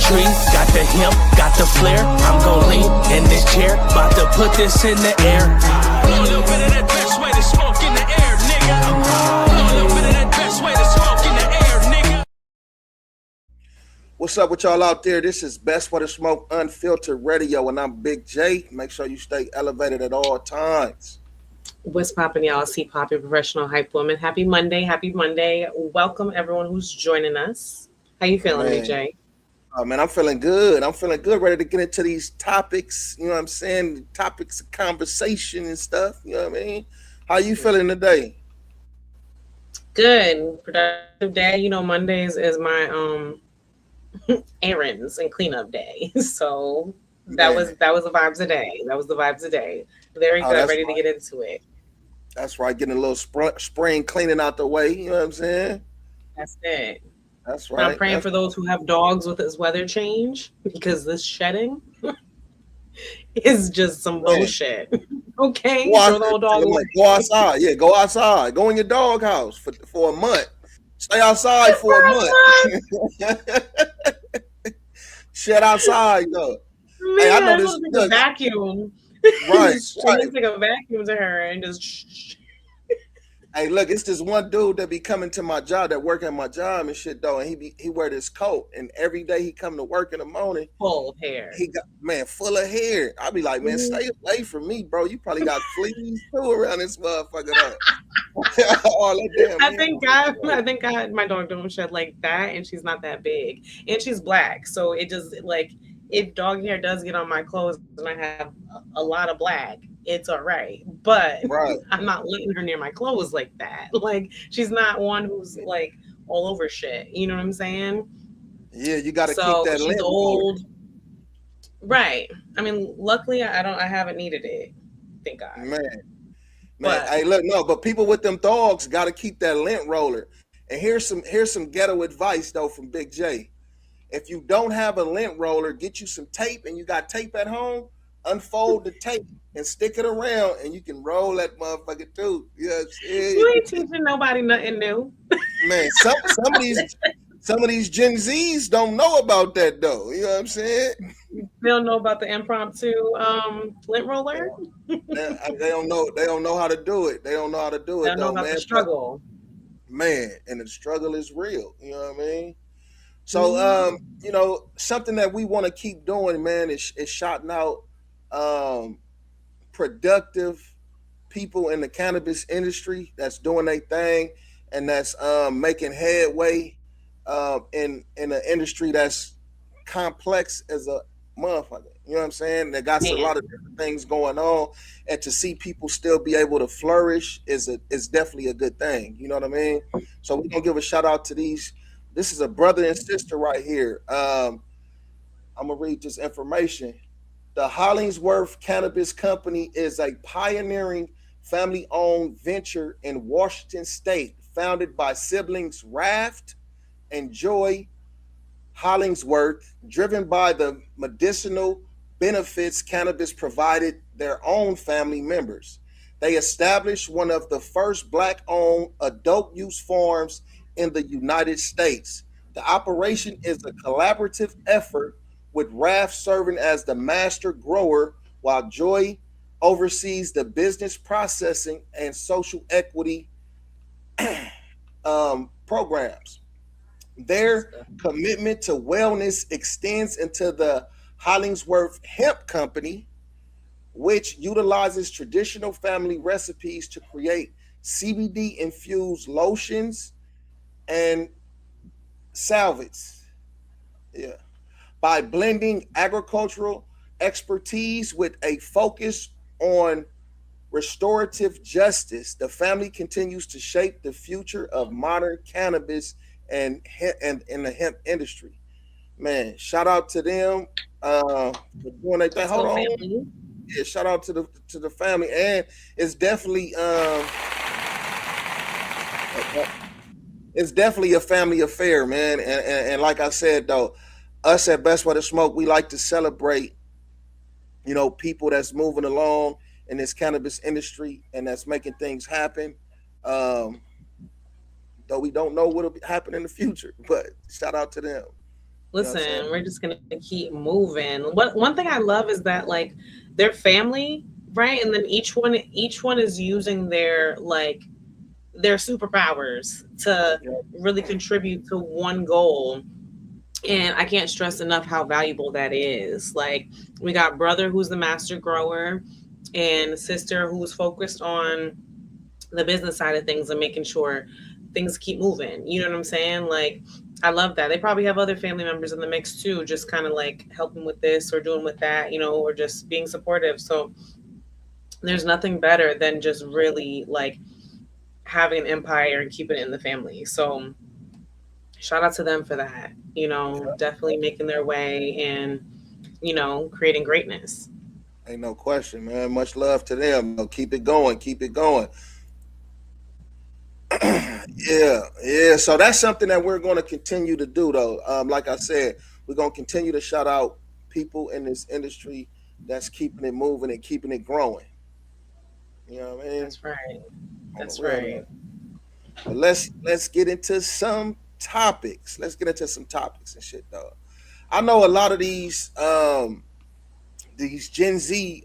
tree, got the hemp, got the flare. I'm gon' lean in this chair, about to put this in the air. Blow a little bit of that best way to smoke in the air, nigga. Blow a little bit of that best way to smoke in the air, nigga. What's up with y'all out there? This is Bestway2smoke Unfiltered Radio, and I'm Big J. Make sure you stay elevated at all times. What's poppin', y'all? See Poppy, professional hype woman. Happy Monday. Happy Monday. Welcome, everyone who's joining us. How you feeling, Big J? Oh, man, I'm feeling good. Ready to get into these topics, you know what I'm saying? Topics of conversation and stuff, you know what I mean? How you feeling today? Good. Productive day. You know, Mondays is my errands and cleanup day. So that was the vibes of day. That was the vibes of day. Very good. Ready to get into it. That's right. Getting a little spring cleaning out the way. You know what I'm saying? That's it. That's right. I'm praying for those who have dogs with this weather change, because this shedding is just some bullshit. Okay? Throw the whole dog away. Go outside. Yeah, go outside. Go in your dog house for a month. Stay outside for a month. Shut outside, though. Man, hey, I know this is a vacuum. Right. Right. Like a vacuum to her and just. Hey, look, it's this one dude that be coming to my job, that work at my job and shit, though, and he wear this coat, and every day he come to work in the morning, full of hair. He got, man, full of hair. I be like, man, stay away from me, bro. You probably got fleas too around this motherfucker. I think God, my dog don't shed like that, and she's not that big, and she's black, so it just like, if dog hair does get on my clothes and I have a lot of black, it's all right. But I'm not letting her near my clothes like that. Like, she's not one who's like all over shit. You know what I'm saying? Yeah, you got to keep that lint old. Right. I mean, luckily I haven't needed it. Thank God. Man. Hey, look, no, but people with them dogs got to keep that lint roller. And here's some ghetto advice though from Big J. If you don't have a lint roller, get you some tape, and you got tape at home, unfold the tape and stick it around, and you can roll that motherfucker too. You know what I'm saying? You ain't teaching nobody nothing new. Man, some of these Gen Zs don't know about that though. You know what I'm saying? They don't know about the impromptu lint roller. They don't know how to do it. They don't know how to do it. They don't know about the struggle. Man, and the struggle is real. You know what I mean? So, you know, something that we want to keep doing, man, is shouting out productive people in the cannabis industry that's doing their thing and that's making headway in an industry that's complex as a motherfucker. You know what I'm saying? They got a lot of different things going on, and to see people still be able to flourish is definitely a good thing. You know what I mean? So we're gonna give a shout out to these. This is a brother and sister right here. I'm going to read this information. The Hollingsworth Cannabis Company is a pioneering family-owned venture in Washington State, founded by siblings Raft and Joy Hollingsworth, driven by the medicinal benefits cannabis provided their own family members. They established one of the first Black-owned adult-use farms in the United States. The operation is a collaborative effort, with Raft serving as the master grower while Joy oversees the business processing and social equity programs. Their commitment to wellness extends into the Hollingsworth Hemp Company, which utilizes traditional family recipes to create CBD-infused lotions and salvets, by blending agricultural expertise with a focus on restorative justice. The family continues to shape the future of modern cannabis and in the hemp industry. Man, shout out to them for doing their thing. Hold on, yeah, shout out to the family, and it's definitely it's definitely a family affair, man. And like I said, though, us at Bestway2smoke, we like to celebrate, you know, people that's moving along in this cannabis industry and that's making things happen. Though we don't know what'll happen in the future, but shout out to them. You know what I'm Listen, saying? we're just gonna keep moving. What one thing I love is that like their family, right? And then each one is using their superpowers to Yeah. really contribute to one goal. And I can't stress enough how valuable that is. Like we got brother who's the master grower and sister who's focused on the business side of things and making sure things keep moving. You know what I'm saying? Like, I love that. They probably have other family members in the mix too, just kind of like helping with this or doing with that, or just being supportive. So there's nothing better than just really like having an empire and keeping it in the family. So shout out to them for that, definitely making their way and, creating greatness. Ain't no question, man. Much love to them. Keep it going. Keep it going. Yeah, yeah. So that's something that we're going to continue to do, though. Like I said, we're going to continue to shout out people in this industry that's keeping it moving and keeping it growing. You know what I mean? That's right. On the That's real right. note. But let's get into some topics. Let's get into some topics and shit, though. I know a lot of these Gen Z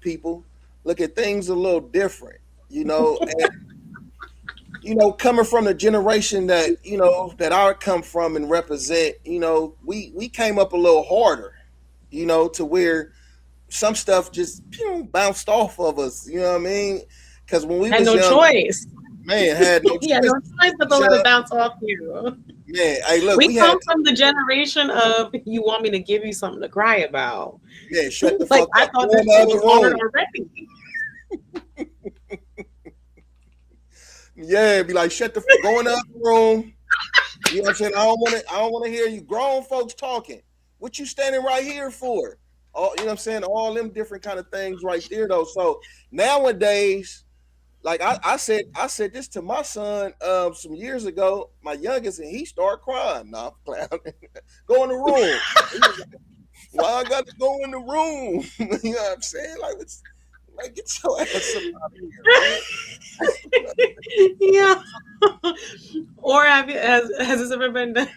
people look at things a little different, and coming from the generation that I come from and represent, we came up a little harder, to where some stuff just bounced off of us, you know what I mean? Because when we Had was no young, choice. man, had no Yeah, choice. no choice but to let it bounce off you. Man, hey, look, We we had come from the generation of you want me to give you something to cry about. man, shut the Like fuck I up. thought Go this in the shit other was hard room. already. Yeah, be like, go in the other room. You know what I'm saying? I don't want to hear you grown folks talking. What you standing right here for? All you know what I'm saying? All them different kind of things right there though. So nowadays, like I said this to my son some years ago, my youngest, and he started crying. Nah, I'm playing. Go in the room. He was like, why I got to go in the room? You know what I'm saying? Like get your ass up out of here, man. Yeah. Or has this ever been done?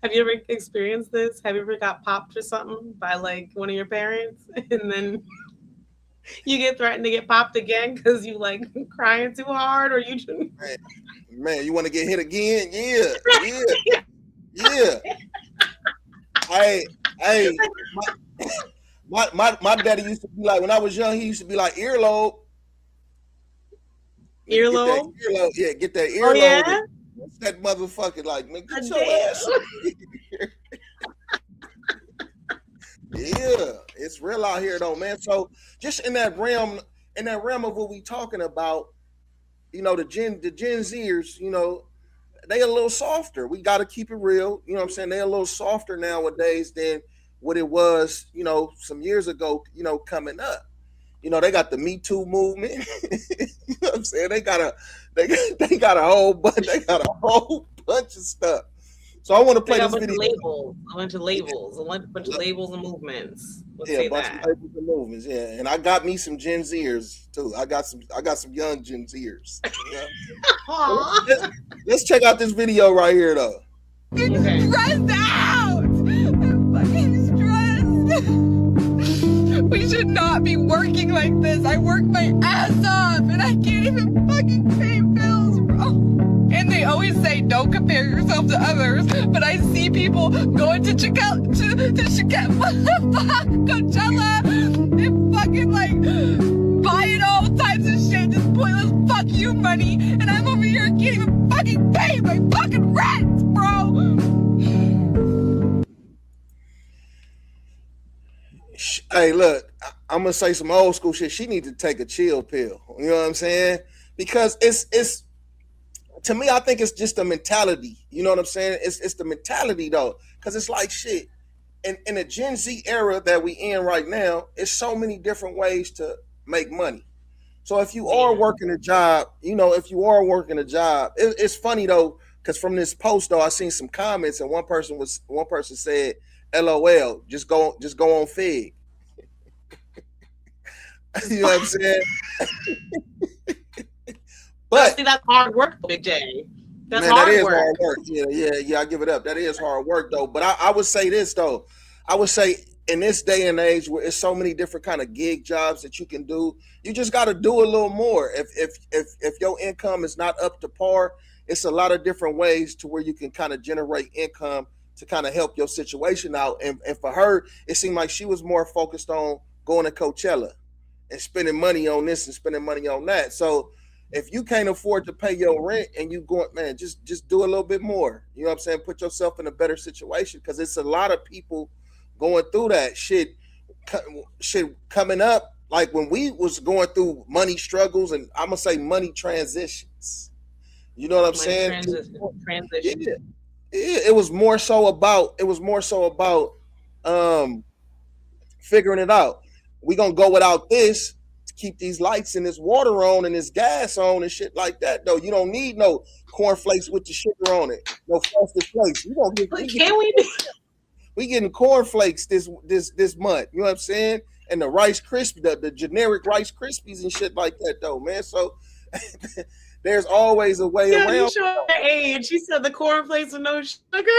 Have you ever experienced this? Have you ever got popped or something by like one of your parents and then you get threatened to get popped again because you like crying too hard or you just Man, you want to get hit again? Yeah. Hey, my daddy used to be like, when I was young, he used to be like, earlobe. Nigga, get that earlobe? earlobe. Yeah, get that Oh earlobe. yeah? What's that motherfucker like, man? Get your Damn. ass up here. Yeah, it's real out here though, man. So just in that realm of what we talking about, the Gen Zers, they a little softer. We got to keep it real. You know what I'm saying? They a little softer nowadays than what it was, some years ago, coming up. They got the Me Too movement. You know what I'm saying? They got a whole bunch of stuff. So I want to They play got this a bunch video. of labels, a bunch of labels, a bunch of labels and movements. Let's Yeah, say a bunch that. of labels and movements. Yeah, and I got me some Gen Zers too. I got some young Gen Zers. Yeah. Aw. Let's check out this video right here though. Okay. Stressed out. I'm fucking stressed. We should not be working like this. I work my ass off and I can't even fucking pay bills, bro. And they always say don't compare yourself to others, but I see people going to Coachella and fucking like buying all types of shit, just pointless fuck you money, and I'm over here can't even fucking pay my fucking rent, bro. Hey, look, I'm gonna say some old school shit. She needs to take a chill pill. You know what I'm saying? Because it's to me, I think it's just the mentality. You know what I'm saying? It's the mentality though, because it's like shit. In the Gen Z era that we in right now, it's so many different ways to make money. So if you are working a job, it's funny though, because from this post though, I seen some comments and one person said, "LOL, just go on Fig." You know what I'm saying? But But see, that's hard work, Big J. That's Man, that hard is work. hard work. Yeah, I give it up. That is hard work though. But I would say this though. I would say in this day and age where it's so many different kind of gig jobs that you can do, you just got to do a little more. If your income is not up to par, it's a lot of different ways to where you can kind of generate income to kind of help your situation out. And for her, it seemed like she was more focused on going to Coachella and spending money on this and spending money on that. So if you can't afford to pay your rent and you going, man, just do a little bit more. You know what I'm saying? Put yourself in a better situation because it's a lot of people going through that shit coming up. Like when we was going through money struggles and I'm gonna say money transitions. You know what I'm saying? Transition. Yeah. It was more so about figuring it out. We gonna go without this to keep these lights and this water on and this gas on and shit like that. Though you don't need no cornflakes with the sugar on it, no frosted flakes. You gonna get we getting cornflakes this month. You know what I'm saying? And the Rice Krispies, the generic Rice Krispies and shit like that though, man. So there's always a way around. You showing your age. She said the cornflakes with no sugar.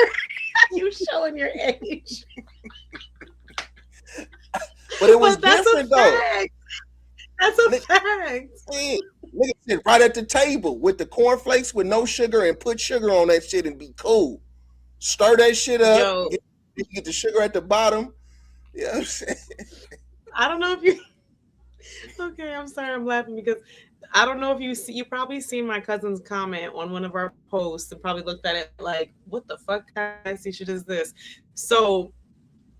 You showing your age. But it was different though. That's a fact. Nigga sit right at the table with the cornflakes with no sugar and put sugar on that shit and be cool. Stir that shit up. Get the sugar at the bottom. You know what I'm saying? I don't know if you. Okay, I'm sorry. I'm laughing because I don't know if you probably seen my cousin's comment on one of our posts and probably looked at it like, what the fuck kind of shit is this? So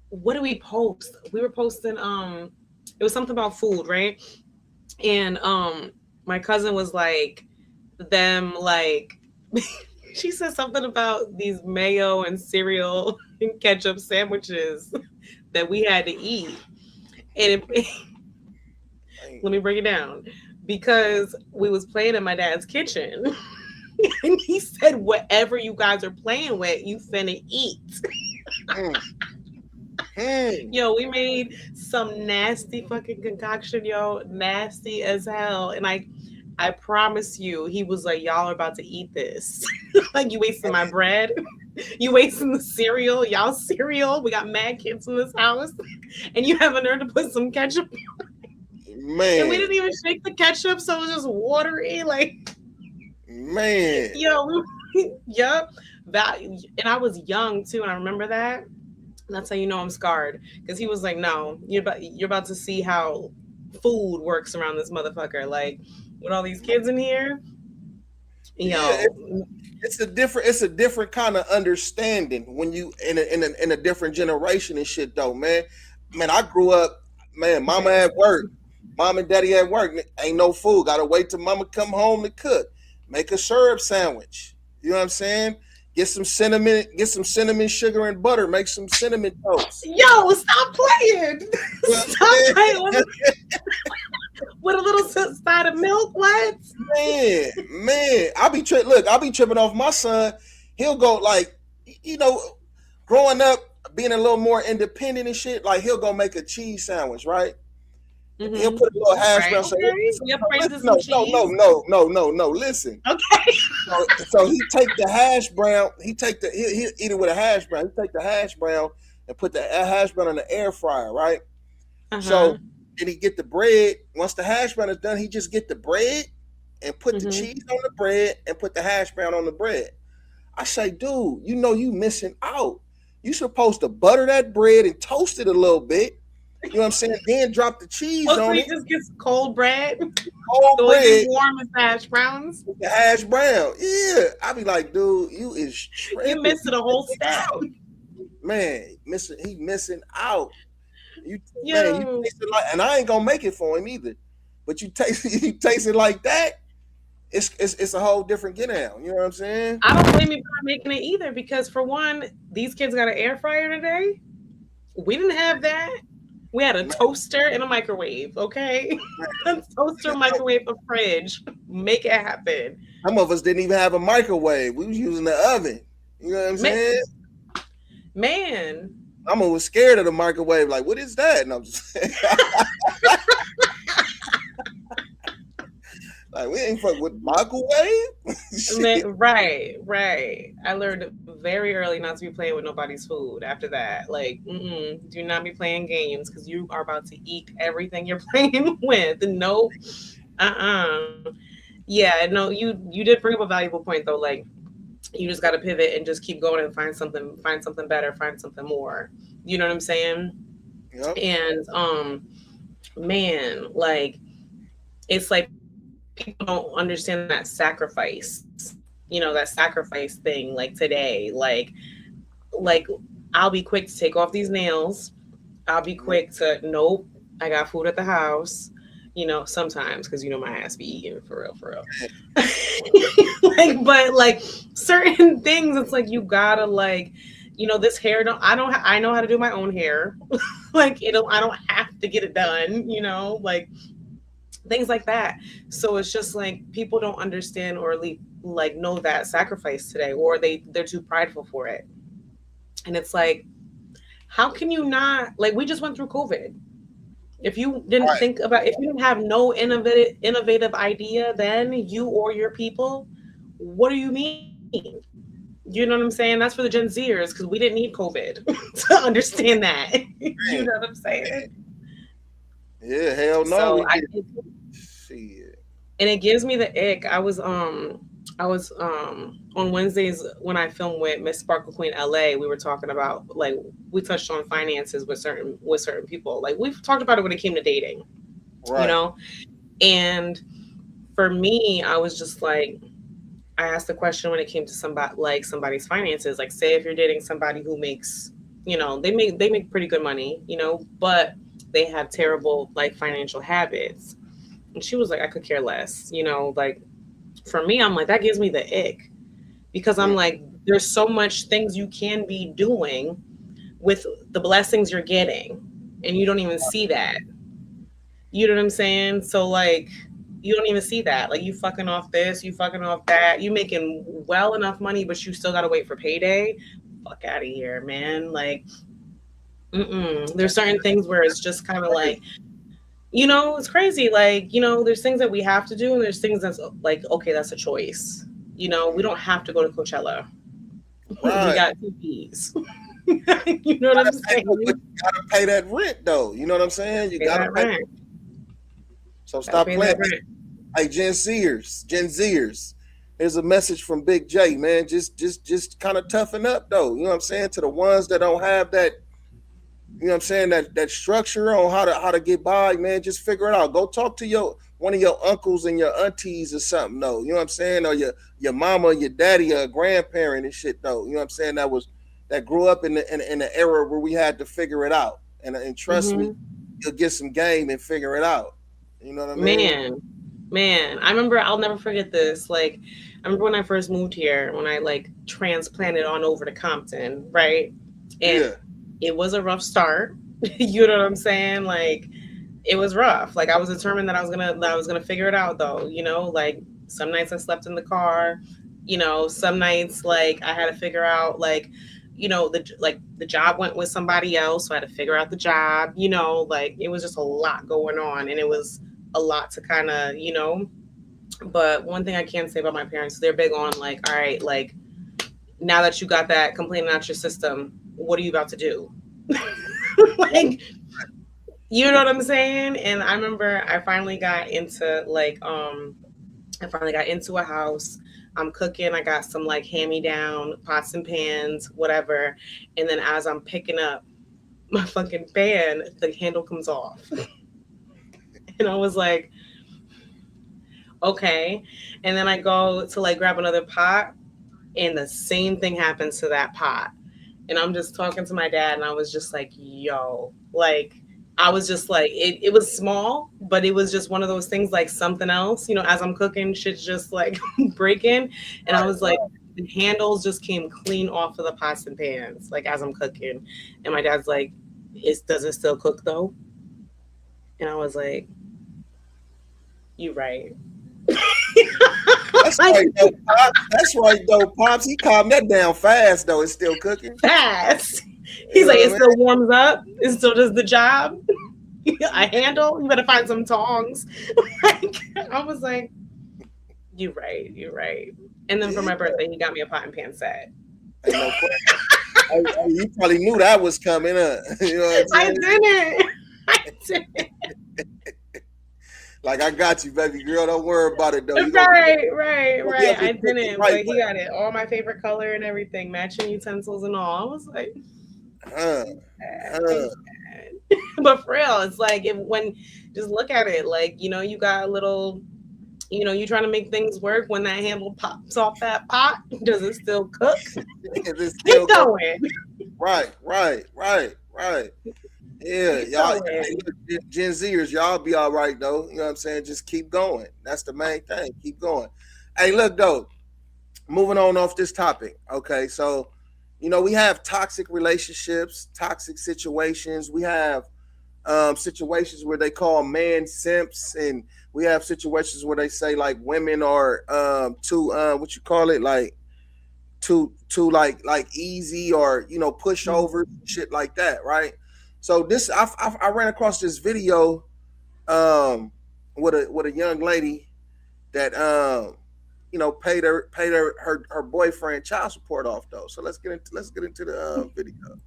what do we post? We were posting it was something about food, right? And my cousin was like she said something about these mayo and cereal and ketchup sandwiches that we had to eat. And let me break it down. Because we was playing in my dad's kitchen. And he said, whatever you guys are playing with, you finna eat. Yo, we made some nasty fucking concoction, yo. Nasty as hell. And I promise you, he was like, y'all are about to eat this. Like, you wasting my bread. You wasting the cereal. Y'all cereal. We got mad kids in this house. And you have a nerve to put some ketchup on. Man. And we didn't even shake the ketchup, so it was just watery. Like, man. Yo, yup. And I was young too, and I remember that. And that's how you know I'm scarred. Because he was like, no, you're about to see how food works around this motherfucker. Like, with all these kids in here. Yeah, it's a different kind of understanding when you in a different generation and shit though, man. Man, I grew up, man, mama at work. Mom and daddy at work, ain't no food. Gotta wait till mama come home to cook. Make a syrup sandwich. You know what I'm saying? Get some cinnamon sugar and butter. Make some cinnamon toast. Yo, stop playing. Stop playing with a little side of milk. What? Man, I'll be tripping off my son. He'll go like, you know, growing up, being a little more independent and shit. Like he'll go make a cheese sandwich, right? Mm-hmm. He'll put a little hash brown. No. Listen. Okay. So he take the hash brown. He'll eat it with a hash brown. He take the hash brown and put the hash brown in the air fryer, right? Uh-huh. So then he get the bread. Once the hash brown is done, he just get the bread and put the cheese on the bread and put the hash brown on the bread. I say, dude, you know you missing out. You supposed to butter that bread and toast it a little bit. You know what I'm saying? Then drop the cheese on it. Just gets cold bread. Cold bread. Warm as hash browns. The hash brown. Yeah. I be like, dude, you is tripping. You missing a whole step. Man, he missing out. You taste it like, and I ain't gonna make it for him either. But you taste it like that, it's a whole different get down. You know what I'm saying? I don't blame you for not making it either, because for one, these kids got an air fryer today. We didn't have that. We had a toaster and a microwave, okay? A toaster, microwave, a fridge. Make it happen. Some of us didn't even have a microwave. We was using the oven. You know what I'm saying? Man. I'm always scared of the microwave. Like, what is that? And I'm just saying. Like, we ain't fuck with microwave. Right. I learned very early not to be playing with nobody's food after that. Like, do not be playing games because you are about to eat everything you're playing with. No, Yeah, no, you did bring up a valuable point though. Like, you just got to pivot and just keep going and find something better, find something more. You know what I'm saying? Yep. And man, like, it's like people don't understand that sacrifice. You know, that sacrifice thing. Like today, like I'll be quick to take off these nails. I'll be quick to nope. I got food at the house. You know, sometimes because you know my ass be eating for real. But like certain things, it's like you gotta like, you know, this hair. I know how to do my own hair. Like I don't have to get it done. You know, like things like that. So it's just like people don't understand or like know that sacrifice today, or they're too prideful for it. And it's like, how can you not? Like, we just went through COVID. If you didn't think about, if you didn't have no innovative idea, then you or your people, what do you mean? You know what I'm saying? That's for the Gen Zers, because we didn't need COVID to understand that. You know what I'm saying? Yeah, hell no. So Shit. And it gives me the ick. I was on Wednesdays when I filmed with Miss Sparkle Queen LA. We were talking about, like, we touched on finances with certain people. Like, we've talked about it when it came to dating, you know. And for me, I was just like, I asked the question when it came to somebody's finances. Like, say if you're dating somebody who makes, you know, they make pretty good money, you know, but they have terrible like financial habits. And she was like, I could care less, you know. Like, for me, I'm like, that gives me the ick, because I'm like, there's so much things you can be doing with the blessings you're getting, and you don't even see that. You know what I'm saying? So like, you don't even see that. Like, you fucking off this, you fucking off that, you making well enough money, but you still gotta wait for payday. Fuck out of here, man. Like, there's certain things where it's just kind of like, you know, it's crazy. Like, you know, there's things that we have to do, and there's things that's like, okay, that's a choice. You know, we don't have to go to Coachella. Right. We got 2 P's. You know what I'm saying? You gotta pay that rent, though. You know what I'm saying? You gotta pay rent. So stop playing. Hey, Gen Zers. Here's a message from Big J, man. Just kind of toughen up, though. You know what I'm saying? To the ones that don't have that, you know what I'm saying, that structure on how to get by, man, just figure it out. Go talk to one of your uncles and your aunties or something, though. You know what I'm saying? Or your mama, your daddy, or a grandparent and shit, though. You know what I'm saying? That grew up in the era where we had to figure it out. And trust me, you'll get some game and figure it out. You know what I mean? Man, I remember, I'll never forget this. Like, I remember when I first moved here, when I like transplanted on over to Compton, right? And it was a rough start. You know what I'm saying? Like, it was rough. Like, I was determined that I was gonna figure it out, though. You know, like, some nights I slept in the car. You know, some nights like I had to figure out, like, you know, the job went with somebody else, so I had to figure out the job. You know, like, it was just a lot going on, and it was a lot to kind of, you know. But one thing I can say about my parents, they're big on like, all right, like, now that you got that complaining out your system, what are you about to do? Like, you know what I'm saying? And I remember I finally got into like, a house. I'm cooking. I got some like hand-me-down pots and pans, whatever. And then as I'm picking up my fucking pan, the handle comes off. And I was like, okay. And then I go to like grab another pot, and the same thing happens to that pot. And I'm just talking to my dad, and I was just like, yo, like, I was just like, it was small, but it was just one of those things, like something else, you know, as I'm cooking, shit's just like breaking. And I was like, the handles just came clean off of the pots and pans, like as I'm cooking. And my dad's like, does it still cook though? And I was like, you right. That's right, though, Pops. That's right, though, Pops. He calmed that down fast, though. It's still cooking. Fast. He's like, it still warms up. It still does the job. A handle. You better find some tongs. Like, I was like, You're right. And then for my birthday, he got me a pot and pan set. Ain't no question. You probably knew that was coming up. You know what I'm saying? I didn't. Like, I got you, baby girl. Don't worry about it, though. Right. I didn't, but he got it. All my favorite color and everything, matching utensils and all. I was like, but for real, it's like when just look at it, like, you know, you got a little, you know, you trying to make things work. When that handle pops off that pot, does it still cook? Keep going. Right. Yeah, y'all, Gen Zers, y'all be all right though. You know what I'm saying? Just keep going. That's the main thing. Keep going. Hey, look though. Moving on off this topic. Okay, so you know we have toxic relationships, toxic situations. We have situations where they call man simps, and we have situations where they say like women are too what you call it, like too like easy, or you know pushover, shit like that, right? So this I ran across this video with a young lady that you know paid her boyfriend child support off though. So let's get into the video.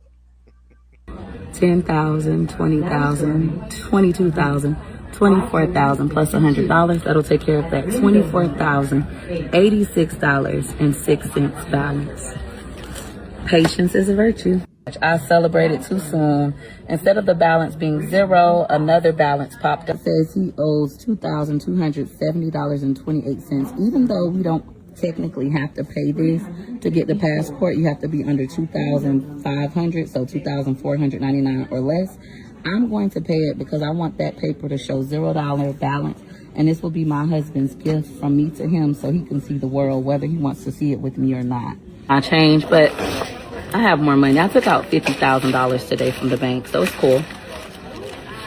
10,000, 20,000, 22,000, 24,000 plus $100. That'll take care of that $24,086.06 balance. Patience is a virtue. I celebrated too soon. Instead of the balance being zero, another balance popped up. It says he owes $2,270.28. Even though we don't technically have to pay this to get the passport, you have to be under 2,500, so 2,499 or less. I'm going to pay it because I want that paper to show $0 balance, and this will be my husband's gift from me to him so he can see the world, whether he wants to see it with me or not. I changed, but I have more money. I took out $50,000 today from the bank, so it's cool.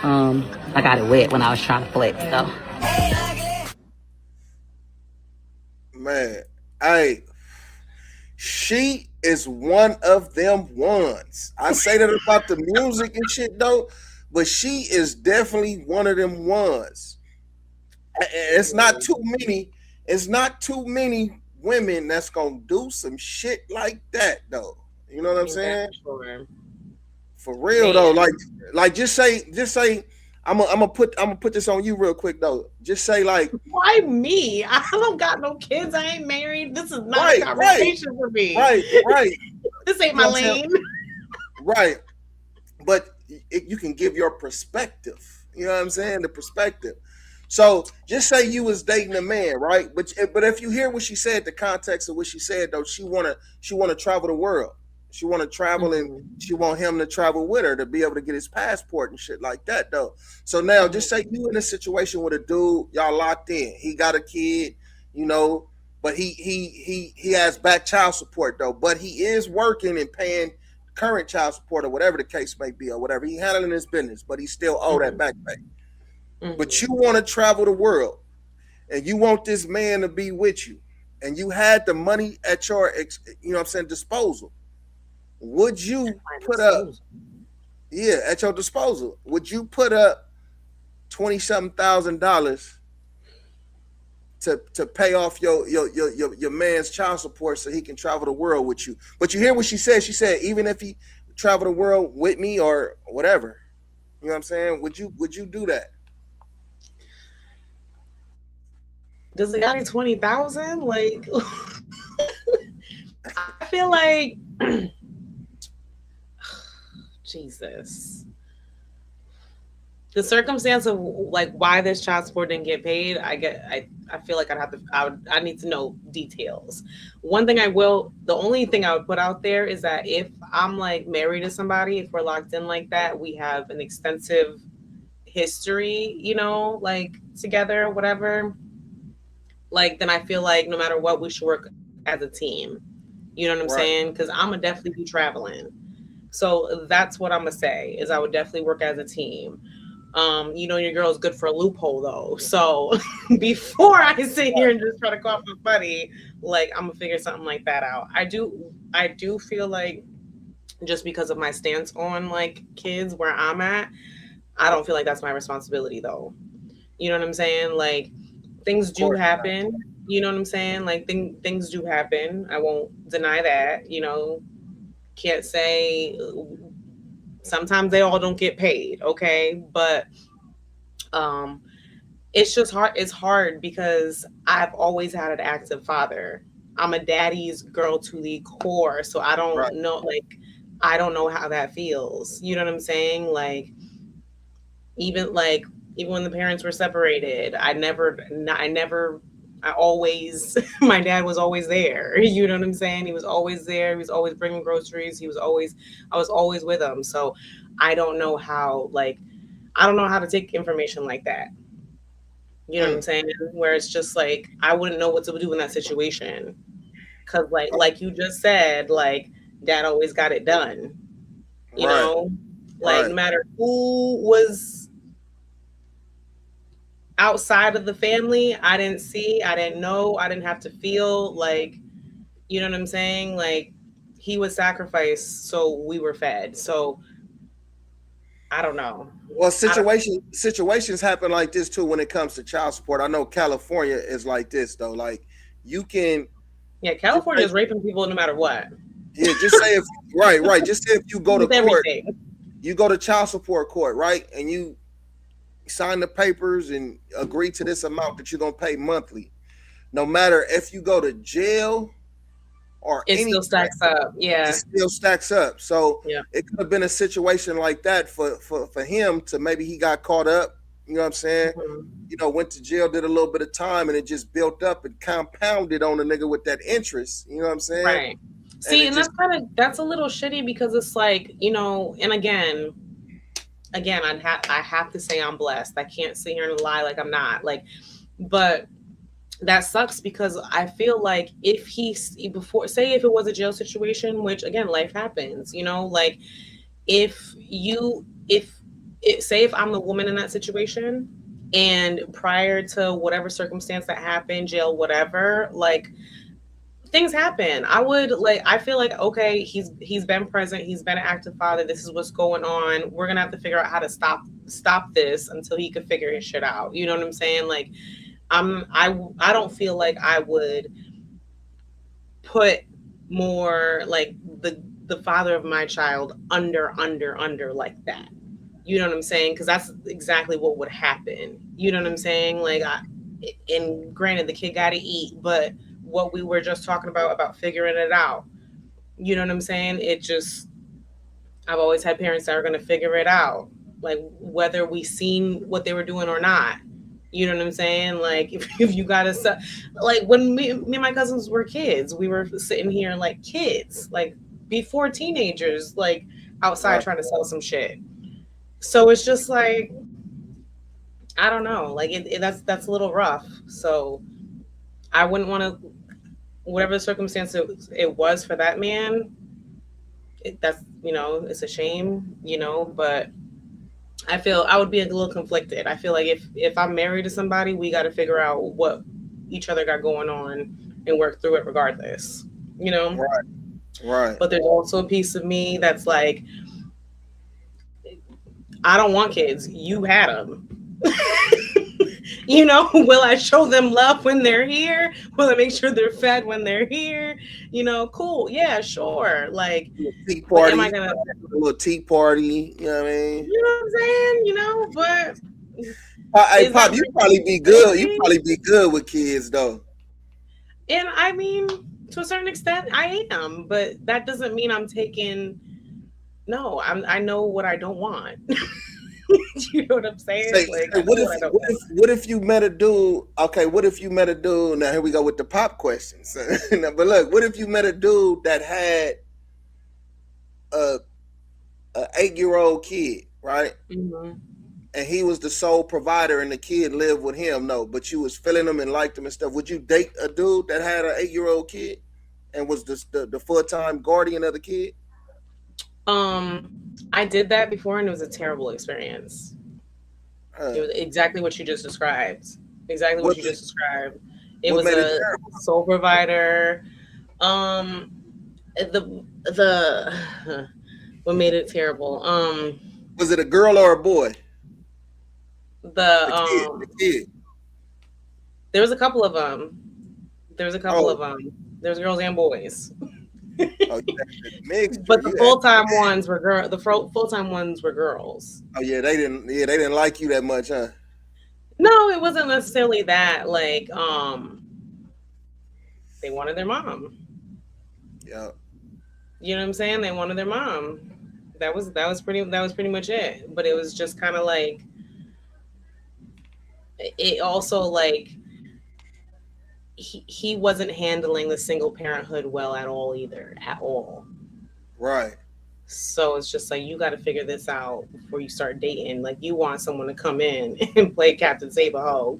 I got it wet when I was trying to flex, though. Man, hey, she is one of them ones. I say that about the music and shit though, but she is definitely one of them ones. It's not too many women that's gonna do some shit like that though. You know what I'm saying? For real though, like just say I'm gonna put this on you real quick though. Just say like, why me? I don't got no kids. I ain't married. This is not a conversation for me. Right. This ain't my lane. Right. But you can give your perspective. You know what I'm saying? The perspective. So just say you was dating a man, right? But if you hear what she said, the context of what she said though, she wanna travel the world. She want to travel and she want him to travel with her to be able to get his passport and shit like that though. So now just say you in a situation with a dude, y'all locked in. He got a kid, you know, but he has back child support though. But he is working and paying current child support or whatever the case may be or whatever. He handling his business, but he still owe that back pay. But you want to travel the world and you want this man to be with you and you had the money at your disposal. Would you put up at your disposal? Would you put up $27,000 to pay off your man's child support so he can travel the world with you? But you hear what she said? She said even if he travel the world with me or whatever, you know what I'm saying? Would you do that? Does it got 20,000? Like, I feel like. Jesus. The circumstance of like why this child support didn't get paid, I feel like I need to know details. The only thing I would put out there is that if I'm like married to somebody, if we're locked in like that, we have an extensive history, you know, like together, whatever. Like, then I feel like no matter what, we should work as a team. You know what I'm saying? Because I'm gonna definitely be traveling. So that's what I'm gonna say is I would definitely work as a team. You know, your girl's good for a loophole though. So before I sit here and just try to call for money, like I'm gonna figure something like that out. I do feel like just because of my stance on like kids where I'm at, I don't feel like that's my responsibility though. You know what I'm saying? Like things do happen. You know what I'm saying? Like things do happen. I won't deny that. Can't say sometimes they all don't get paid, okay? But um it's just hard. It's hard because I've always had an active father. I'm a daddy's girl to the core, so I Right. don't know, like, I don't know how that feels. You know what I'm saying? Even like even when the parents were separated, I always my dad was always there. You know what I'm saying? He was always there. He was always bringing groceries. I was always with him. So I don't know how, I don't know how to take information like that. You know what I'm saying? Where it's just like I wouldn't know what to do in that situation. Cause like you just said, like dad always got it done. You Right. know? Like Right. no matter who was outside of the family, I didn't see, I didn't know, I didn't have to feel like, you know what I'm saying? Like he was sacrificed so we were fed. So I don't know. Well, I don't, situations happen like this too when it comes to child support. I know California is like this though. Like you can yeah, just California say, is raping people no matter what. yeah, just say if right. Just say if you go to With court, everything. you go to child support court, right? And you sign the papers and agree to this amount that you're gonna pay monthly. No matter if you go to jail or It anything, still stacks up. it Yeah. still stacks up. So Yeah. it could have been a situation like that for him to maybe he got caught up, you know what I'm saying? Mhm. Went to jail, did a little bit of time, and it just built up and compounded on the nigga with that interest. You know what I'm saying? Right. And See, it and just that's a little shitty because it's like, and again, I have to say I'm blessed. I can't sit here and lie like I'm not. But that sucks because I feel like if if it was a jail situation, which again, life happens, like if say if I'm the woman in that situation and prior to whatever circumstance that happened, jail, whatever, like things happen. I feel like, okay, he's been present, he's been an active father, this is what's going on. We're gonna have to figure out how to stop this until he could figure his shit out. You know what I'm saying? Like I don't feel like I would put more like the father of my child under like that. You know what I'm saying? Because that's exactly what would happen. You know what I'm saying? And granted, the kid got to eat, but what we were just talking about figuring it out. You know what I'm saying? I've always had parents that are going to figure it out, like whether we seen what they were doing or not. You know what I'm saying? Like if you got to, like when me and my cousins were kids, we were sitting here like kids, like before teenagers, like outside right. trying to sell some shit. So it's just like, I don't know, like that's a little rough. So I wouldn't want to, whatever the circumstance it was for that man, it's a shame, but I feel I would be a little conflicted. I feel like if I'm married to somebody, we got to figure out what each other got going on and work through it regardless, Right. But there's also a piece of me that's like, I don't want kids. You had them. Will I show them love when they're here? Will I make sure they're fed when they're here? Cool. Yeah, sure. Like, Tea party. am I gonna A little tea party, you know what I mean? You know what I'm saying? But Hey, Pop, you probably be good. You probably be good with kids though. And I mean, to a certain extent, I am, but that doesn't mean I'm taking. No, I know what I don't want. You know what I'm saying? What if you met a dude? Okay, what if you met a dude? Now here we go with the pop questions. But look, what if you met a dude that had a 8-year-old kid, right? Mm-hmm. And he was the sole provider, and the kid lived with him. No, but you was feeling him and liked him and stuff. Would you date a dude that had an 8-year-old kid and was the full-time guardian of the kid? I did that before, and it was a terrible experience. It was exactly what you just described. Exactly what you just described. It was a sole provider. What made it terrible? Was it a girl or a boy? The kid. There was a couple of them. There was a couple Oh. of them. There's girls and boys. Oh, you had the mixture. But the You had- full-time ones were full-time ones were girls. Oh yeah, they didn't like you that much, huh? No, it wasn't necessarily that. Like, they wanted their mom. Yeah. You know what I'm saying? They wanted their mom. That was pretty much it. But it was just kind of like, it also like he wasn't handling the single parenthood well at all either, at all. Right. So it's just like, you got to figure this out before you start dating. Like, you want someone to come in and play Captain Save-A-Ho.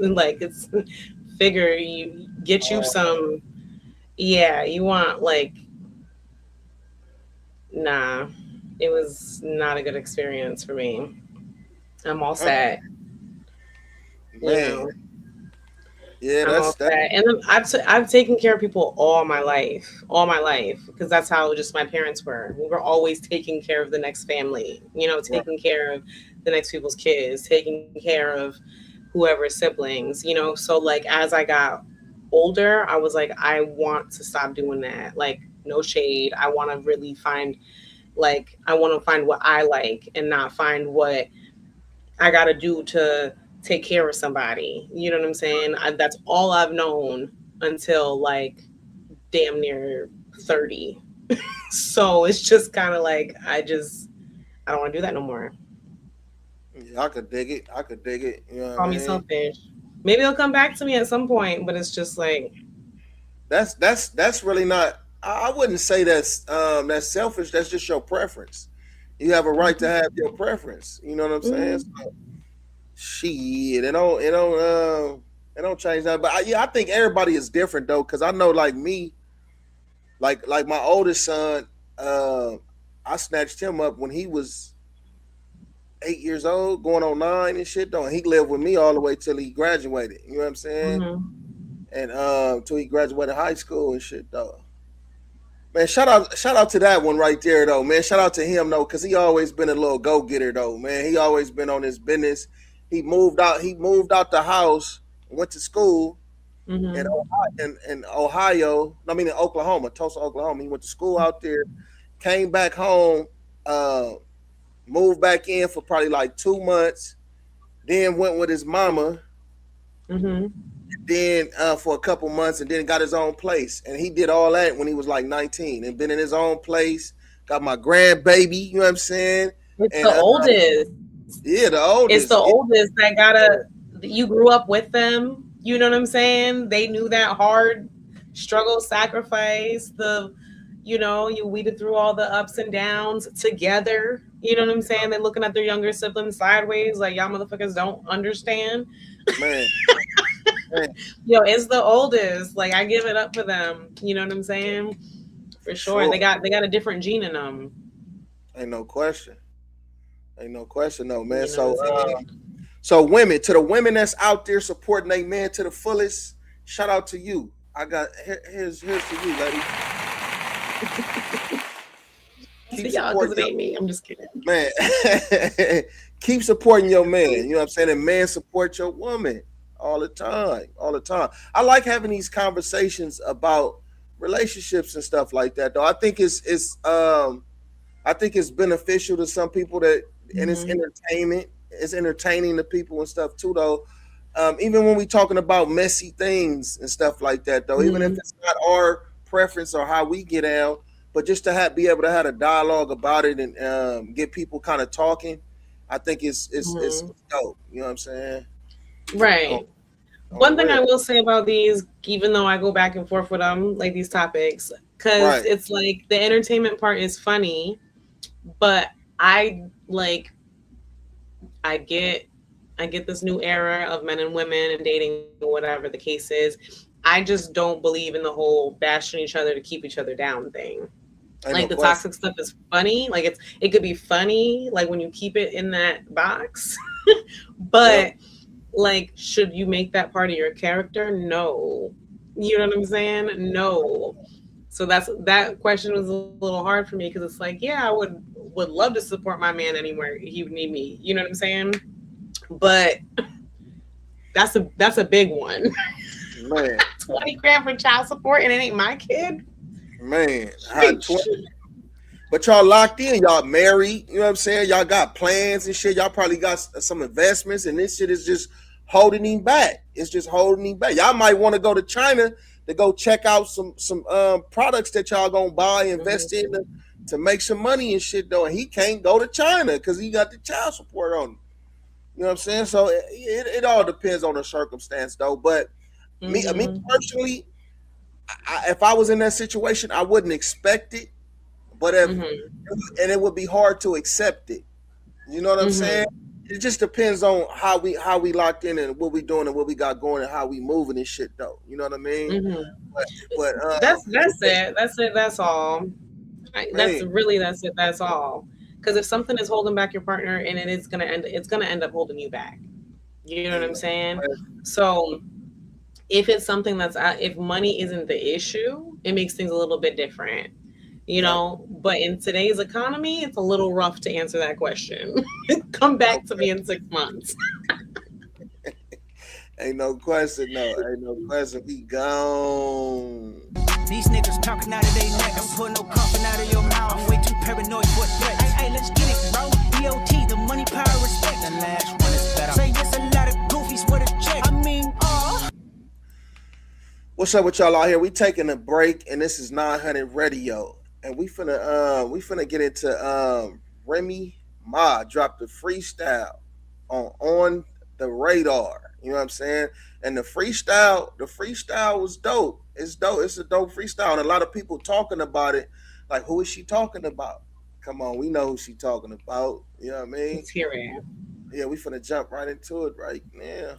Like, it's figure you get you some. Yeah, you want like. Nah, it was not a good experience for me. I'm all set. Man. You know? Yeah, I'm all that's that. set. And then I've taken care of people all my life, because that's how just my parents were. We were always taking care of the next family, you know, taking care of the next people's kids, taking care of whoever's siblings, you know. So like, as I got older, I was like, I want to stop doing that. Like, no shade. I want to really find, like, I want to find what I like and not find what I got to do to take care of somebody. You know what I'm saying? That's all I've known until like damn near 30. So it's just kind of like, I don't want to do that no more. Yeah, I could dig it. You know what Call I me mean? selfish. Maybe it'll come back to me at some point, but it's just like, That's really not. I wouldn't say that's selfish. That's just your preference. You have a right to have your preference. You know what I'm saying? So, shit, it don't change that. But I think everybody is different though, because I know like me, like my oldest son, I snatched him up when he was 8 years old, going on 9 and shit. Though, and he lived with me all the way till he graduated. You know what I'm saying? And till he graduated high school and shit though. Man, shout out to that one right there though, man. Shout out to him though, because he always been a little go-getter though, man. He always been on his business. He moved out the house, went to school in Ohio. I mean in Oklahoma, Tulsa, Oklahoma. He went to school out there, came back home, moved back in for probably like 2 months, then went with his mama. Then for a couple months, and then got his own place. And he did all that when he was like 19 and been in his own place. Got my grandbaby, you know what I'm saying? It's the oldest. Yeah, the oldest. It's the oldest that you grew up with them. You know what I'm saying? They knew that hard struggle, sacrifice, you weeded through all the ups and downs together. You know what I'm saying? They're looking at their younger siblings sideways, like, y'all motherfuckers don't understand. Man. Yo, it's the oldest. Like, I give it up for them. You know what I'm saying? For sure. They got a different gene in them. Ain't no question though, man. You know So women, to the women that's out there supporting their man to the fullest, shout out to you. I got here's to you, lady. Keep y'all, because it ain't me. I'm just kidding. Man, keep supporting your man. You know what I'm saying? And man, support your woman all the time. I like having these conversations about relationships and stuff like that, though. I think it's beneficial to some people and it's entertainment. It's entertaining to people and stuff too, though. Even when we talking about messy things and stuff like that, though, even if it's not our preference or how we get out, but just to be able to have a dialogue about it and get people kind of talking, I think it's dope. You know what I'm saying? Right. One thing I will say about these, even though I go back and forth with them, like these topics, because it's like the entertainment part is funny, but I get this new era of men and women and dating, whatever the case is. I just don't believe in the whole bashing each other to keep each other down thing. Like the toxic stuff is funny. Like it could be funny, like when you keep it in that box, but like, should you make that part of your character? No. You know what I'm saying? No. So that question was a little hard for me, because it's like, yeah, I would love to support my man anywhere he would need me. You know what I'm saying? But that's a big one. Man, 20 grand for child support and it ain't my kid. man. But y'all locked in, y'all married, you know what I'm saying? Y'all got plans and shit. Y'all probably got some investments, and this shit is just holding him back. It's just holding him back. Y'all might want to go to China to go check out some products that y'all gonna buy, invest in to make some money and shit though. And he can't go to China because he got the child support on him. You know what I'm saying? So it all depends on the circumstance though. But me personally, if I was in that situation, I wouldn't expect it. But and it would be hard to accept it. You know what I'm saying? It just depends on how we locked in and what we doing and what we got going and how we moving and shit though. You know what I mean? But that's it. That's all. That's it. That's all. Because if something is holding back your partner, and it's gonna end up holding you back. You know what I'm saying? So if it's something if money isn't the issue, it makes things a little bit different. You know, but in today's economy, it's a little rough to answer that question. Come back to me in 6 months. Ain't no question, no. Ain't no question. We gone. These niggas talking out of their neck. I'm putting no coffin out of your mouth. I'm way too paranoid for threats. Hey, let's get it, bro. EOT, the money, power, respect. The last one is better. Say yes, a lot of goofies for the check. I mean, What's up with y'all out here? We taking a break, and this is 900 Radio. And we finna get into Remy Ma dropped the freestyle on the radar. You know what I'm saying? And the freestyle was dope. It's dope. It's a dope freestyle. And a lot of people talking about it. Like, who is she talking about? Come on, we know who she talking about. You know what I mean? Let's hear it. Yeah, we finna jump right into it right now.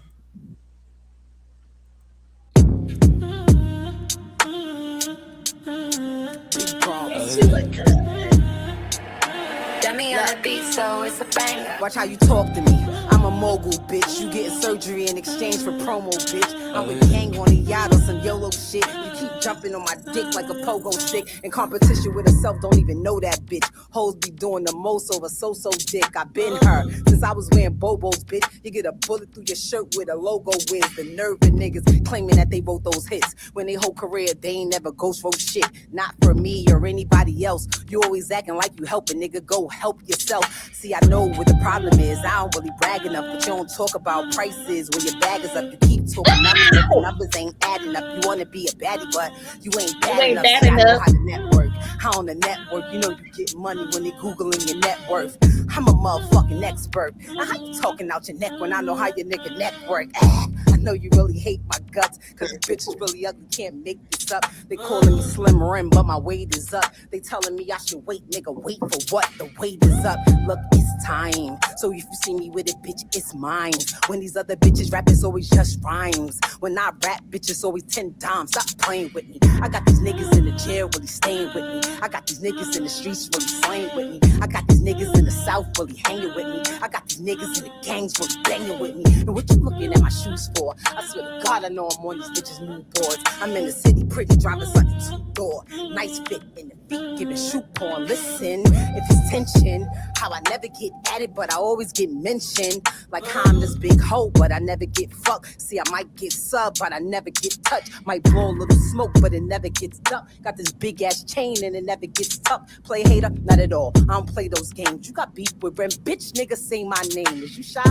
Dummy on the beat, so it's a banger. Watch how you talk to me. I'm a mogul, bitch. You getting surgery in exchange for promo, bitch. I'm with gang on a yacht or some YOLO shit. You keep jumping on my dick like a pogo stick. In competition with herself, don't even know that bitch. Hoes be doing the most over so-so dick. I been her since I was wearing Bobos, bitch. You get a bullet through your shirt with a logo wins. The nerve of niggas claiming that they wrote those hits. When they whole career, they ain't never ghost wrote shit. Not for me or anybody else. You always acting like you help a nigga. Go help yourself. See, I know what the problem is. I don't really brag enough, but you don't talk about prices when your bag is up. You keep talking numbers, but the numbers ain't adding up. You want to be a baddie, but you ain't bad enough. See, I know how to network. How on the network, you know you get money when they Googling your net worth. I'm a motherfucking expert. Now how you talking out your neck when I know how your nigga neck work? I know you really hate my guts, cause the bitch is really ugly, can't make this up. They calling me Slim Rim, but my weight is up. They telling me I should wait, nigga, wait for what? The weight is up. Look, it's time. So if you see me with it, bitch, it's mine. When these other bitches rap, it's always just rhymes. When I rap, bitch, it's always 10 dimes. Stop playing with me. I got these niggas in the jail really staying with me. I got these niggas in the streets really slaying with me. I got these niggas in the south really hanging with me. I got these niggas in the gangs really banging with me. And what you looking at my shoes for? I swear to God, I know I'm on these bitches' new boards. I'm in the city, pretty, driving something two-door. Nice fit in the feet, giving shoe porn. Listen, if it's tension, how I never get at it, but I always get mentioned. Like how I'm this big hoe, but I never get fucked. See, I might get subbed, but I never get touched. Might blow a little smoke, but it never gets ducked. Got this big ass chain and it never gets tough. Play hater? Not at all. I don't play those games. You got beef with Rem, bitch, nigga, say my name. Is you shy?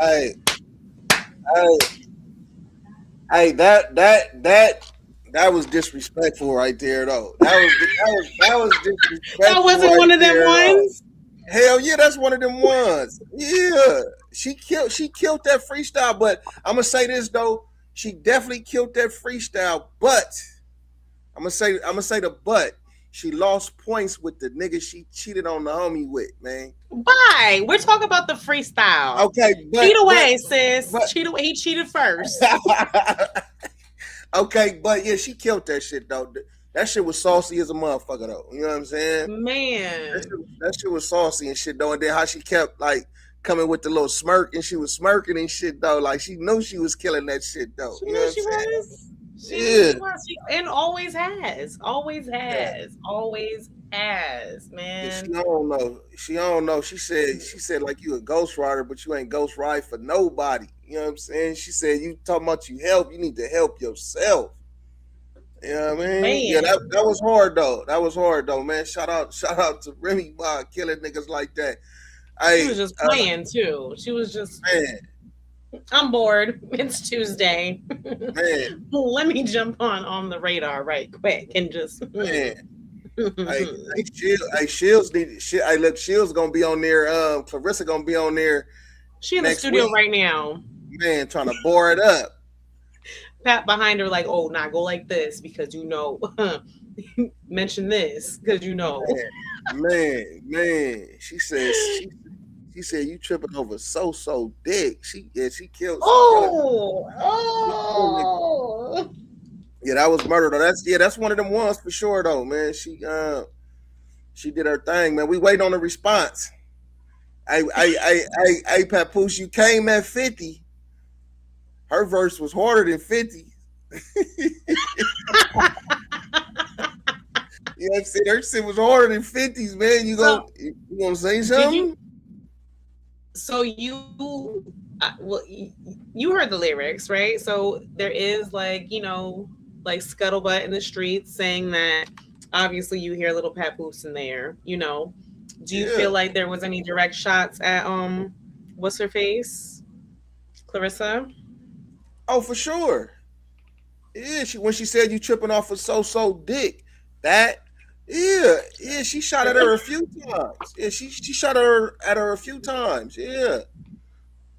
Hey, that was disrespectful right there, though. That was disrespectful. That wasn't right one of them ones. Hell yeah, that's one of them ones. Yeah, she killed that freestyle. But I'm gonna say this though, she definitely killed that freestyle. But I'm gonna say the but. She lost points with the nigga she cheated on the homie with, man. Bye. We're talking about the freestyle. Okay, cheat away, sis. Cheat away. He cheated first. Okay, but yeah, she killed that shit though. That shit was saucy as a motherfucker though. You know what I'm saying? Man, that shit was saucy and shit though. And then how she kept like coming with the little smirk, and she was smirking and shit though. Like she knew she was killing that shit though. She knew she was. She was. And always has. ass, Yeah, man. she don't know. She don't know. She said like you a ghostwriter, but you ain't ghostwriter for nobody. You know what I'm saying? She said you talking about you help. You need to help yourself. You know what I mean? Yeah, Man, that was hard though. That was hard though, man. Shout out to Remy Ma killing niggas like that. she Hey, was just playing too. She was just, man, I'm bored. It's Tuesday. man, Let me jump on the radar right quick and just. man. Shields need shit. Hey, look, Shields gonna be on there. Clarissa gonna be on there She in the next studio week. right now. Man, trying to bore it up. Pat behind her like, oh, now go like this because you know. Mention this because you know. Man. She said you tripping over so dick. She killed. Oh. Yeah, that was murder though. That's one of them ones for sure though, man. She did her thing, man. We wait on the response. Hey, Papoose, you came at 50. Her verse was harder than 50. You know what I'm saying? Her shit was harder than 50s, man. You gonna say something? You heard the lyrics, right? So there is like scuttlebutt in the streets saying that obviously you hear little Papoose in there, Do you feel like there was any direct shots at what's her face? Clarissa? Oh, for sure. Yeah, when she said you tripping off of so dick, she shot at her a few times. Yeah, she shot at her a few times. Yeah.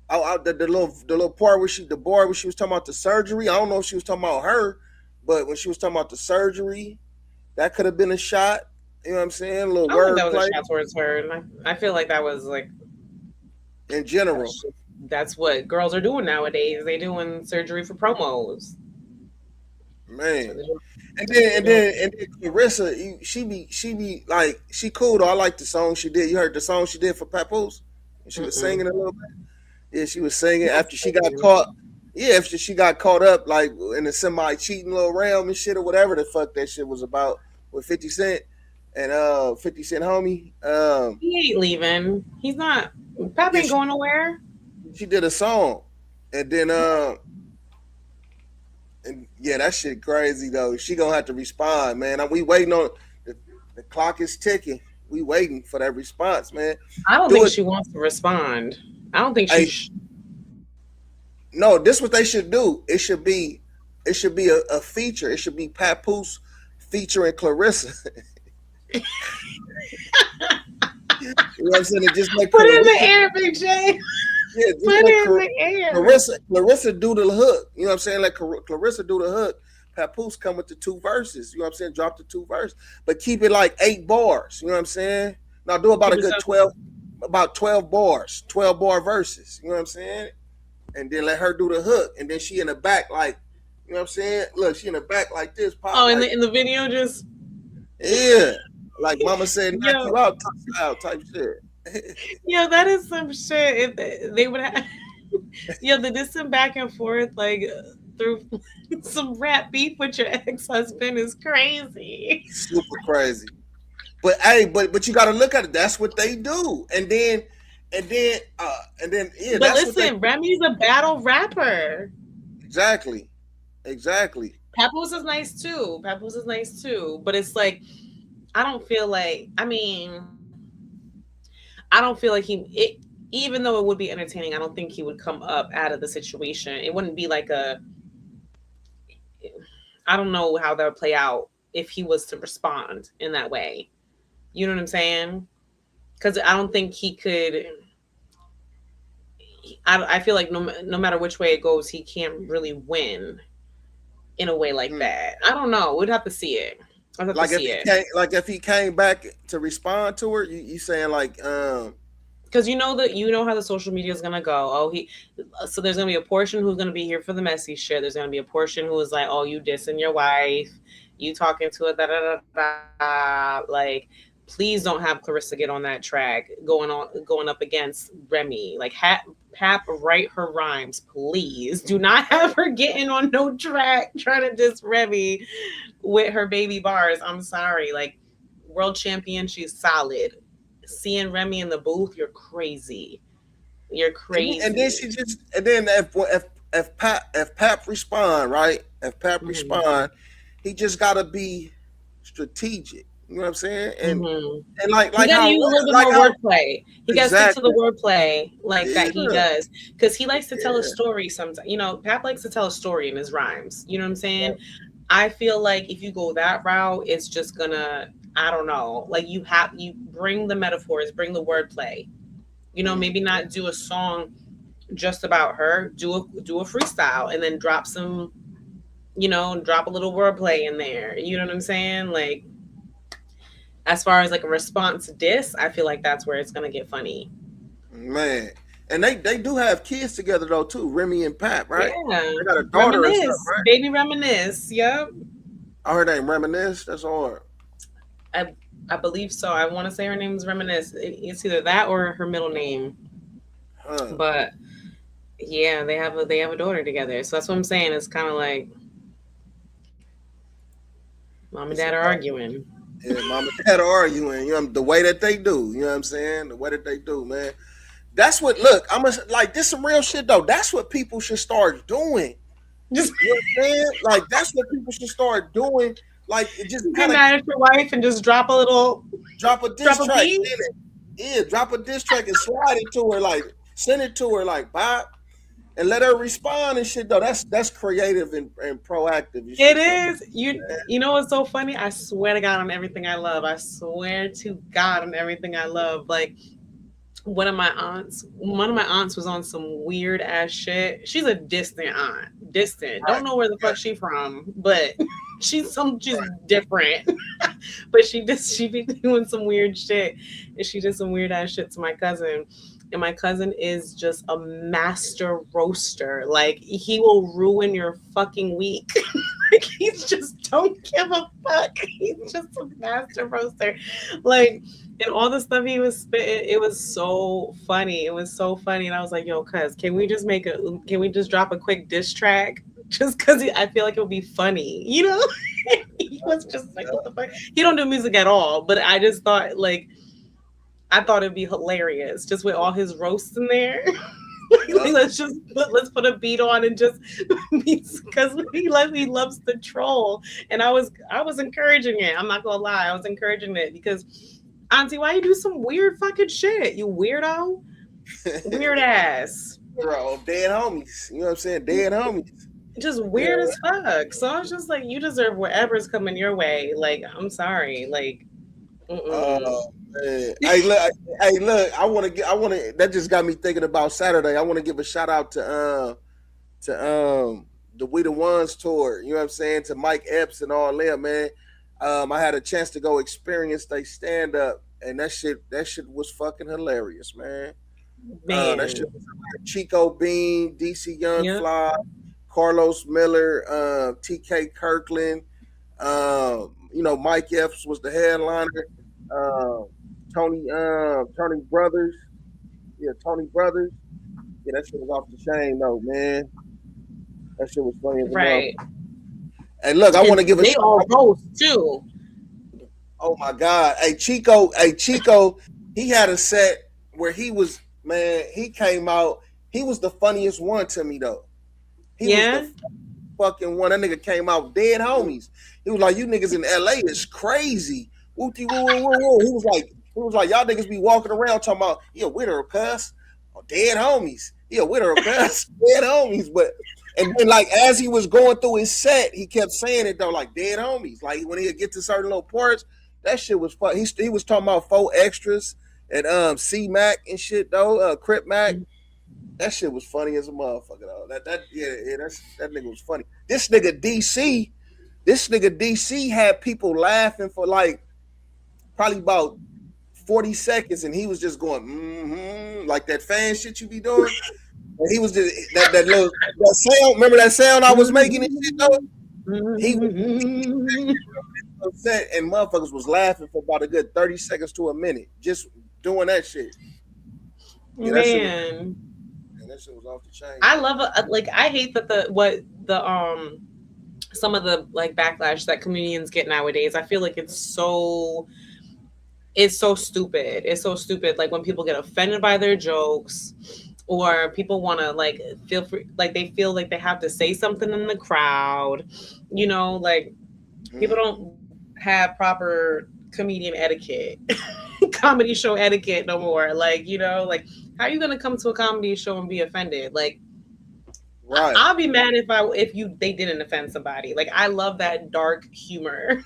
The little part where the bar where she was talking about the surgery. I don't know if she was talking about her, but when she was talking about the surgery, that could have been a shot. You know what I'm saying? A little word that was play. a shot towards her, and I feel like that was like in general. That's what girls are doing nowadays. They doing surgery for promos. Man. And then Clarissa, she be like, she cool though. I like the song she did. You heard the song she did for Papoose? She was singing a little bit. Yeah, she was singing after she got caught. Yeah, after she got caught up like in a semi-cheating little realm and shit or whatever the fuck that shit was about with 50 Cent and 50 Cent homie. He ain't leaving. He's not. Pap ain't going nowhere. She did a song, and then and yeah, that shit crazy though. She gonna have to respond, man. We waiting on the clock is ticking. We waiting for that response, man. I don't think she wants to respond. I don't think she. No, this is what they should do. It should be a feature. It should be Papoose featuring Clarissa. You know what I'm saying? Just like put it in the air, Big J. Yeah, just put it in the air. Clarissa do the hook. You know what I'm saying? Like Clarissa do the hook. Papoose come with the 2 verses. You know what I'm saying? Drop the 2 verses, but keep it like 8 bars. You know what I'm saying? Now do about a good 12 bars, 12 bar verses. You know what I'm saying? And then let her do the hook, and then she in the back like, you know what I'm saying? Look, she in the back like this. Oh, in the video, just like Mama said, knock you out type shit. Yo, that is some shit. If they would have, the distant back and forth like through some rap beef with your ex-husband is crazy. Super crazy. But hey, but you got to look at it. That's what they do, and then. But listen, Remy's a battle rapper. Exactly. Papoose is nice too. But it's like, I don't feel like even though it would be entertaining, I don't think he would come up out of the situation. It wouldn't be like I don't know how that would play out if he was to respond in that way. You know what I'm saying? Because I don't think he could. I feel like no matter which way it goes, he can't really win in a way like that. I don't know. We'd have to see it. If he came back to respond to her, you saying like because you know how the social media is gonna go. So there's gonna be a portion who's gonna be here for the messy shit. There's gonna be a portion who is like, oh, you dissing your wife, you talking to her, like. Please don't have Clarissa get on that track going up against Remy. Like Pap, write her rhymes, please. Do not have her getting on no track trying to diss Remy with her baby bars. I'm sorry. Like world champion. She's solid. Seeing Remy in the booth, you're crazy. You're crazy. And then she just, and then if Pap respond, right? If Pap respond, he just gotta be strategic. You know what I'm saying? And like he gotta use a little bit more wordplay. He gotta stick to the wordplay that he does, because he likes to tell a story. Sometimes, you know, Pap likes to tell a story in his rhymes. You know what I'm saying? Yeah. I feel like if you go that route, it's just gonna, I don't know. Like you bring the metaphors, bring the wordplay. You know, maybe not do a song just about her. Do a freestyle and then drop some, you know, drop a little wordplay in there. You know what I'm saying? Like, as far as like a response diss, I feel like that's where it's gonna get funny. Man, and they do have kids together though too, Remy and Pap, right? Yeah, they got a daughter. Reminisce, right? Baby Reminisce. Yep. I heard her name Reminisce. That's hard. I believe so. I want to say her name is Reminisce. It's either that or her middle name. But yeah, they have a daughter together. So that's what I'm saying. It's kind of like mom and dad are arguing. Yeah, mom and dad are arguing. You know, the way that they do. You know what I'm saying? The way that they do, man. That's what. Look, this some real shit though. That's what people should start doing. Just, you know what I'm saying? Like that's what people should start doing. Like it just get mad at your wife and just drop a diss track. Yeah, drop a diss track and slide it to her, like send it to her, like Bob, and let her respond and shit. Though that's creative and proactive. It is. You know what's so funny? I swear to God on everything I love. I swear to God on everything I love. Like one of my aunts was on some weird ass shit. She's a distant aunt. Don't know where the fuck she from, but she's different. But she be doing some weird shit, and she did some weird ass shit to my cousin. And my cousin is just a master roaster. Like he will ruin your fucking week. Like he's just don't give a fuck. He's just a master roaster. Like, and all the stuff he was spitting, it was so funny. It was so funny. And I was like, yo, cuz, can we just drop a quick diss track? Just because I feel like it would be funny, you know? He was just like, what the fuck? He don't do music at all, but I just thought, I thought it'd be hilarious just with all his roasts in there. Let's put a beat on and just because he loves to troll. And I was encouraging it. I'm not gonna lie, I was encouraging it because Auntie, why you do some weird fucking shit? You weirdo, weird ass. Bro, dead homies. You know what I'm saying? Dead homies. Just weird as fuck. So I was just like, you deserve whatever's coming your way. Like, I'm sorry. Like, man. Hey, look. I want to. That just got me thinking about Saturday. I want to give a shout out to the We the Ones tour. You know what I'm saying? To Mike Epps and all them, man. I had a chance to go experience they stand up, and that shit was fucking hilarious, man. That shit was Chico Bean, DC Young Fly, Carlos Miller, TK Kirkland. You know, Mike Epps was the headliner. Tony Brothers. Yeah, Tony Brothers. Yeah, that shit was off the chain though, man. That shit was funny as right. Hey, look, I want to give a shout out. They all roast too. Oh my God. Hey, Chico, he had a set where he was, man, he came out, he was the funniest one to me though. He was the fucking one. That nigga came out dead homies. He was like, you niggas in LA is crazy. Woo-tee, woo, woo, woo. He was like, y'all niggas be walking around talking about, yeah, with her, cuz. Oh, dead homies. Yeah, with her, cuz. Dead homies. And then, like, as he was going through his set, he kept saying it, though, like, dead homies. Like, when he'd get to certain little parts, that shit was fun. He was talking about 4 extras and C-Mac and shit, though, Crip Mac. That shit was funny as a motherfucker, though. That nigga was funny. This nigga DC had people laughing for, like, probably about 40 seconds, and he was just going, like that fan shit you be doing. And he was just that sound. Remember that sound I was making and shit though? He was upset, and motherfuckers was laughing for about a good 30 seconds to a minute, just doing that shit. Yeah, man, that shit was off the chain. I love it. Like, I hate that some of the like backlash that comedians get nowadays. I feel like it's so it's so stupid. It's so stupid. Like when people get offended by their jokes, or people want to like feel free, like they feel like they have to say something in the crowd. You know, like people don't have proper comedian etiquette, comedy show etiquette no more. Like, you know, like how are you gonna come to a comedy show and be offended? Like, Right. I'll be mad if they didn't offend somebody. Like, I love that dark humor.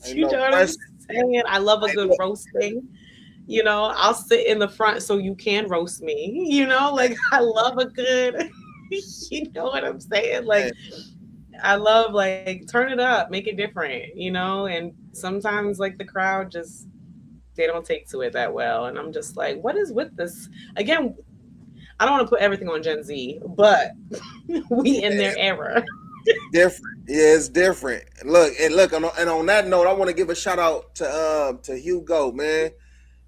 You know what I'm saying? I love a good roasting. You know, I'll sit in the front so you can roast me. You know, like I love a good. You know what I'm saying? Like, I love like turn it up, make it different. You know, and sometimes like the crowd just they don't take to it that well, and I'm just like, what is with this? Again, I don't want to put everything on Gen Z, but we in their era. Different. Yeah, it's different. Look, and on that note, I want to give a shout out to Hugo, man.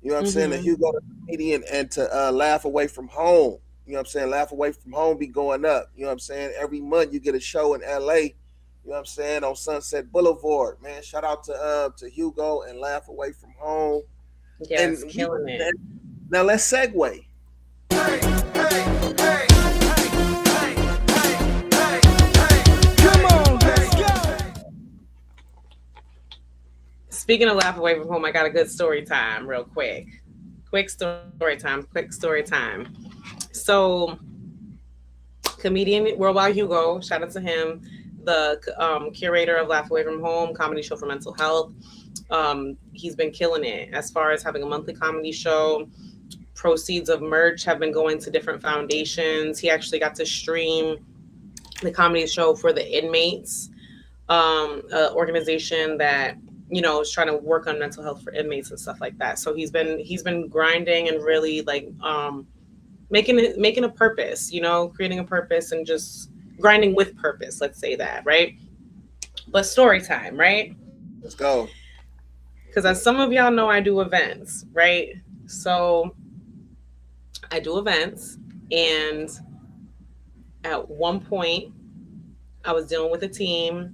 You know what I'm saying? To Hugo, the comedian, and to Laugh Away From Home. You know what I'm saying? Laugh Away From Home be going up. You know what I'm saying? Every month you get a show in LA. You know what I'm saying? On Sunset Boulevard, man. Shout out to Hugo and Laugh Away From Home. Yes, and killing it. Now let's segue. Speaking of Laugh Away From Home, I got a good story time real quick. Quick story time. So, comedian Worldwide Hugo, shout out to him, the curator of Laugh Away From Home, comedy show for mental health. He's been killing it as far as having a monthly comedy show. Proceeds of merch have been going to different foundations. He actually got to stream the comedy show for the inmates, organization that, you know, is trying to work on mental health for inmates and stuff like that. So he's been grinding and really like making a purpose, you know, creating a purpose and just grinding with purpose. Let's say that, right? But story time, right? Let's go. Because as some of y'all know, I do events, right? So I do events, and at one point, I was dealing with a team,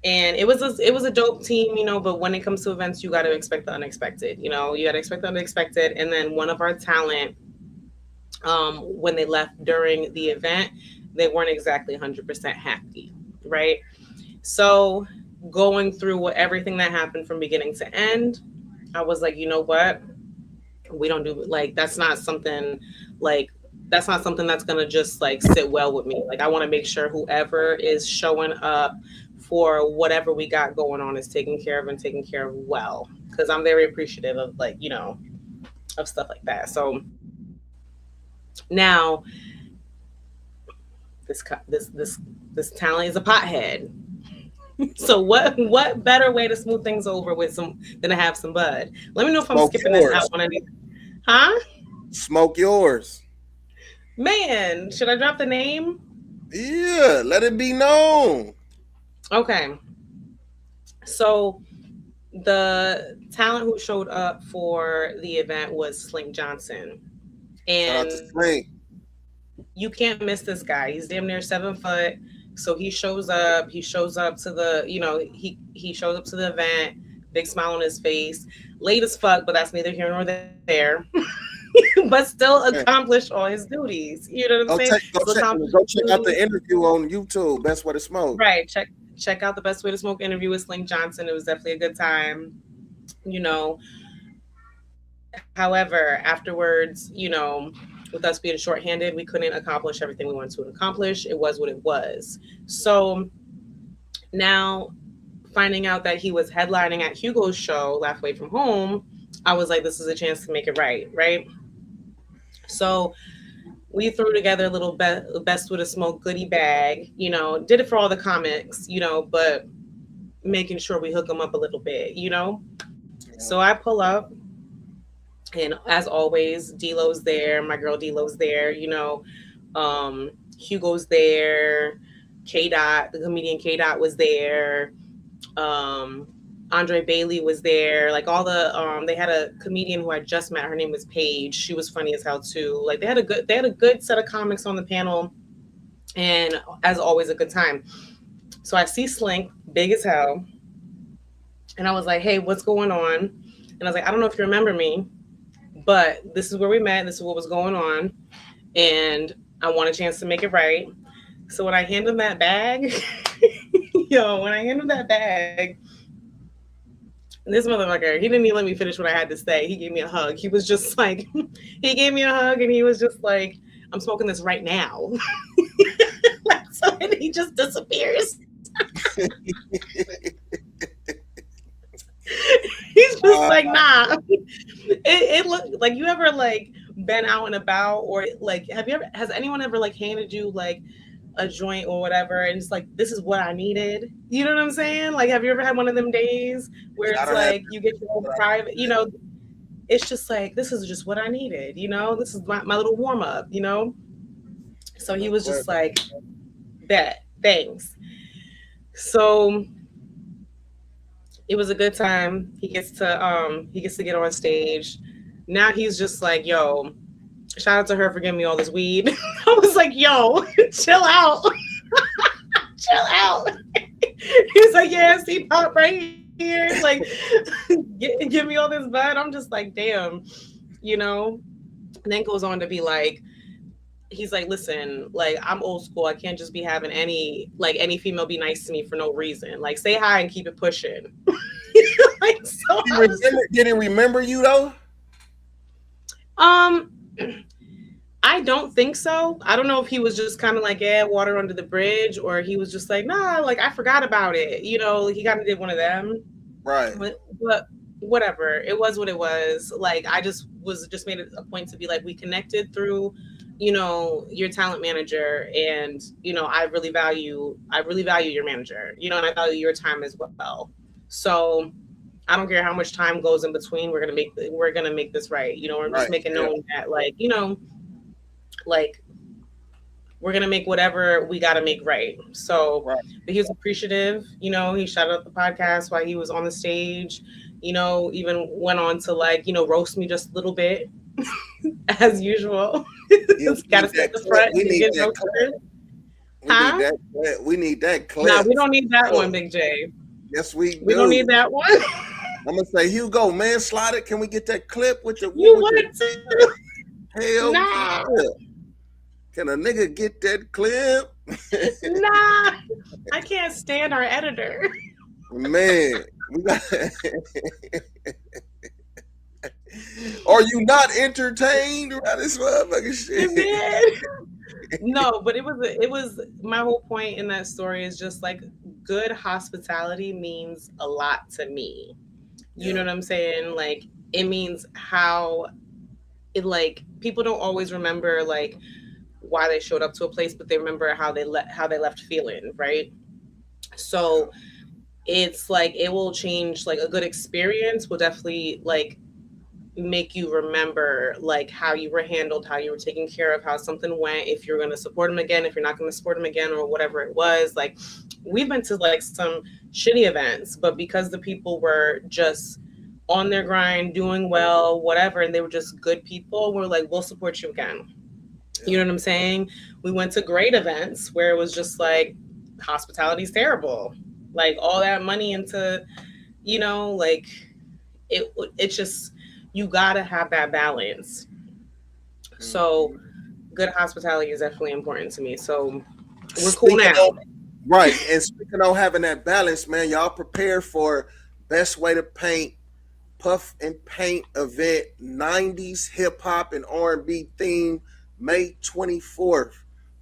and it was a dope team, you know. But when it comes to events, you got to expect the unexpected. You know, you got to expect the unexpected. And then one of our talent, when they left during the event, they weren't exactly 100% happy, right? So going through everything that happened from beginning to end, I was like, you know what? We don't do like that's not something that's gonna just like sit well with me. Like I want to make sure whoever is showing up for whatever we got going on is taken care of and taken care of well, because I'm very appreciative of like, you know, of stuff like that. So now this talent is a pothead. So what better way to smooth things over with some than to have some bud? Let me know if I'm skipping this out on any. Huh? Smoke yours. Man, should I drop the name? Yeah, let it be known. Okay. So the talent who showed up for the event was Slink Johnson. And you can't miss this guy. He's damn near 7 foot. So he shows up to the, you know, he shows up to the event, big smile on his face, late as fuck, but that's neither here nor there. But still accomplished all his duties. You know what I'm saying? Go check out the interview on YouTube, Best Way to Smoke. Right. Check out the Best Way to Smoke interview with Slink Johnson. It was definitely a good time, you know. However, afterwards, you know, with us being shorthanded, we couldn't accomplish everything we wanted to accomplish. It was what it was. So now finding out that he was headlining at Hugo's show, Laugh Away From Home, I was like, this is a chance to make it right? So we threw together a little Best Way to Smoke goodie bag, you know, did it for all the comics, you know, but making sure we hook them up a little bit, you know? So I pull up, and as always, D-Lo's there, my girl D-Lo's there, you know, Hugo's there, K-Dot, the comedian K-Dot was there, Andre Bailey was there, like all the, they had a comedian who I just met, her name was Paige, she was funny as hell too, like they had a good set of comics on the panel, and as always, a good time. So I see Slink, big as hell, and I was like, hey, what's going on? And I was like, I don't know if you remember me, but this is where we met. This is what was going on. And I want a chance to make it right. So when I hand him that bag, this motherfucker, he didn't even let me finish what I had to say. He gave me a hug. He was just like, he gave me a hug and he was just like, I'm smoking this right now. So, and he just disappears. He's just like, nah. It looked like, you ever like been out and about, or like, has anyone ever like handed you like a joint or whatever, and it's like, this is what I needed? You know what I'm saying? Like, have you ever had one of them days where it's like you get your own private, it's just like, this is just what I needed, this is my little warm up, So he was just like, bet, thanks. So it was a good time. He gets to get on stage. Now he's just like, yo, shout out to her for giving me all this weed. I was like, yo, chill out. Chill out. He's like, yeah, see pop right here. Like, give me all this bud. I'm just like, damn, And then goes on to be like, he's like, listen, like, I'm old school. I can't just be having any female be nice to me for no reason. Like, say hi and keep it pushing. Like, so did he remember you though? I don't think so. I don't know if he was just kind of like, water under the bridge, or he was just like, nah, like, I forgot about it. He kind of did one of them. Right. But whatever. It was what it was. Like, I just made it a point to be like, we connected through, your talent manager, and, I really value your manager, and I value your time as well. So I don't care how much time goes in between. We're gonna make this right. We're just making known that, like, like, we're gonna make whatever we gotta make right. So, but he was appreciative. He shouted out the podcast while he was on the stage. Even went on to like, roast me just a little bit, as usual. Gotta sit at the front. We need that clip. Nah, we don't need that one, Big J. Yes, we do. We don't need that one. I'm gonna say, Hugo, manslaughter. Can we get that clip with your? You want to? Hell nah. Yeah. Can a nigga get that clip? Nah, I can't stand our editor. Man, we got. Are you not entertained by this motherfucking shit? No, but it was my whole point in that story is just like, good hospitality means a lot to me. You know what I'm saying? Like, it means how it, like, people don't always remember like why they showed up to a place, but they remember how they left feeling, right? So it's like, it will change, like, a good experience will definitely like make you remember like how you were handled, how you were taken care of, how something went, if you're going to support them again, if you're not going to support them again, or whatever it was. Like, we've been to like some shitty events, but because the people were just on their grind, doing well, whatever, and they were just good people, we're like, we'll support you again. You know what I'm saying? We went to great events where it was just like, hospitality's terrible. Like, all that money into, like, it's just, you gotta have that balance. So good hospitality is definitely important to me. So we're cool now. Right. And speaking of having that balance, man, y'all prepare for Best Way to Paint Puff and Paint event, 90s hip hop and R&B theme, May 24th.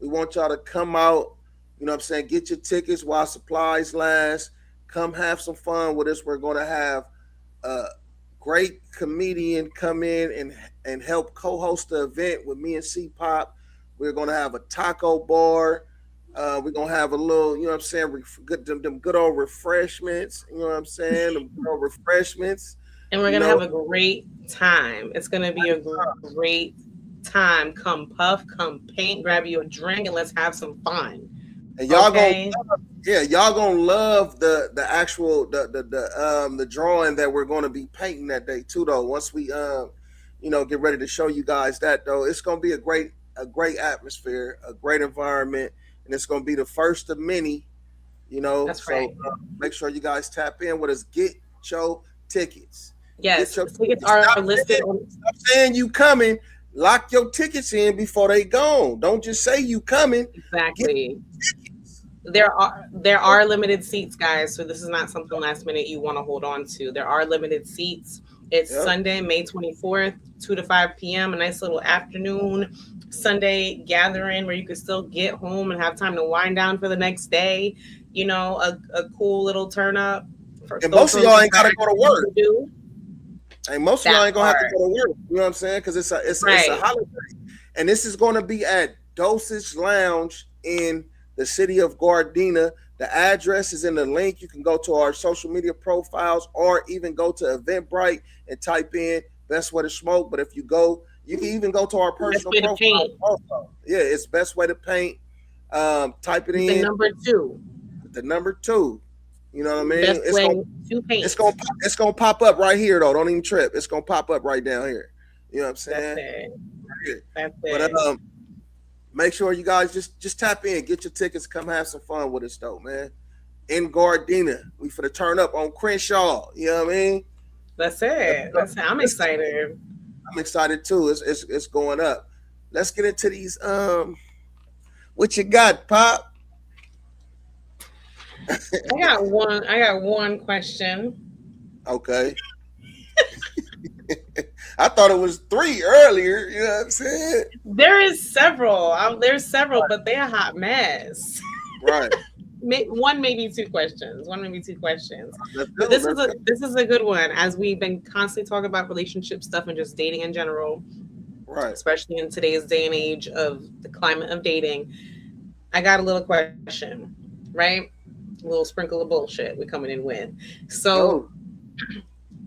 We want y'all to come out, get your tickets while supplies last. Come have some fun with us. We're going to have great comedian come in and help co-host the event with me and C-Pop. We're going to have a taco bar. We're going to have a little, them good old refreshments. You know what I'm saying? Them good old refreshments. And we're going to have a great time. It's going to be a great time. Come puff, come paint, grab you a drink, and let's have some fun. And y'all y'all gonna love the actual the drawing that we're gonna be painting that day too. Though once we get ready to show you guys that, though, it's gonna be a great atmosphere, a great environment, and it's gonna be the first of many. That's right. Make sure you guys tap in with us. Get your tickets. Yes, Get your tickets are stop listed saying, on. stop saying you coming. Lock your tickets in before they gone. Don't just say you coming. Exactly. There are limited seats, guys. So this is not something last minute you want to hold on to. There are limited seats. It's Sunday, May 24th, 2 to 5 p.m. A nice little afternoon Sunday gathering where you can still get home and have time to wind down for the next day. You know, a cool little turn up. And most of y'all ain't gotta go to work. Do. And most of y'all ain't gonna have to part. go to work. You know what I'm saying? Because it's a Right. holiday, and this is going to be at Dosage Lounge in the city of Gardena. The address is in the link. You can go to our social media profiles or even go to Eventbrite and type in Best Way to Smoke. But if you go, you can even go to our personal profile also. Yeah, it's Best Way to Paint. Type it in. The number 2. The number 2. You know what I mean? Best way to paint. It's gonna pop up right here though. Don't even trip. It's gonna pop up right down here. You know what I'm saying? That's it. But make sure you guys just tap in, get your tickets, come have some fun with us though, man. In Gardena, we finna turn up on Crenshaw. You know what I mean? That's it. I'm excited. I'm excited too. It's going up. Let's get into these. What you got, Pop? I got one question. Okay. I thought it was 3 earlier. You know what I'm saying? There's several, but they're a hot mess. Right. One, maybe 2 questions. But this is a good one, as we've been constantly talking about relationship stuff and just dating in general. Right. Especially in today's day and age of the climate of dating. I got a little question, right? A little sprinkle of bullshit we're coming in with. So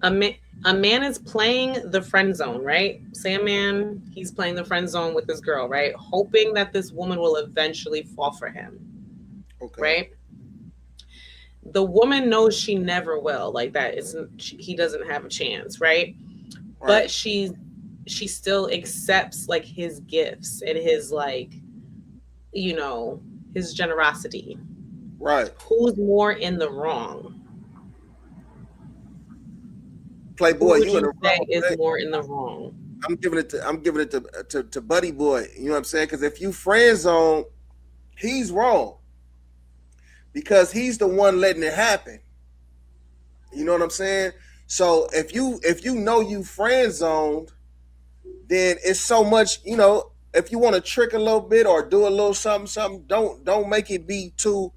a man is playing the friend zone, right? Say a man, he's playing the friend zone with this girl, right? Hoping that this woman will eventually fall for him. Okay. Right? The woman knows she never will. Like that, he doesn't have a chance, right? But she still accepts like his gifts and his like, you know, his generosity. Right. Who's more in the wrong? Playboy, you in the wrong. Is more in the wrong. I'm giving it to Buddy Boy. You know what I'm saying? Because if you friend zone, he's wrong. Because he's the one letting it happen. You know what I'm saying? So if you know you friend zoned, then it's so much, you know, if you want to trick a little bit or do a little something, don't make it be too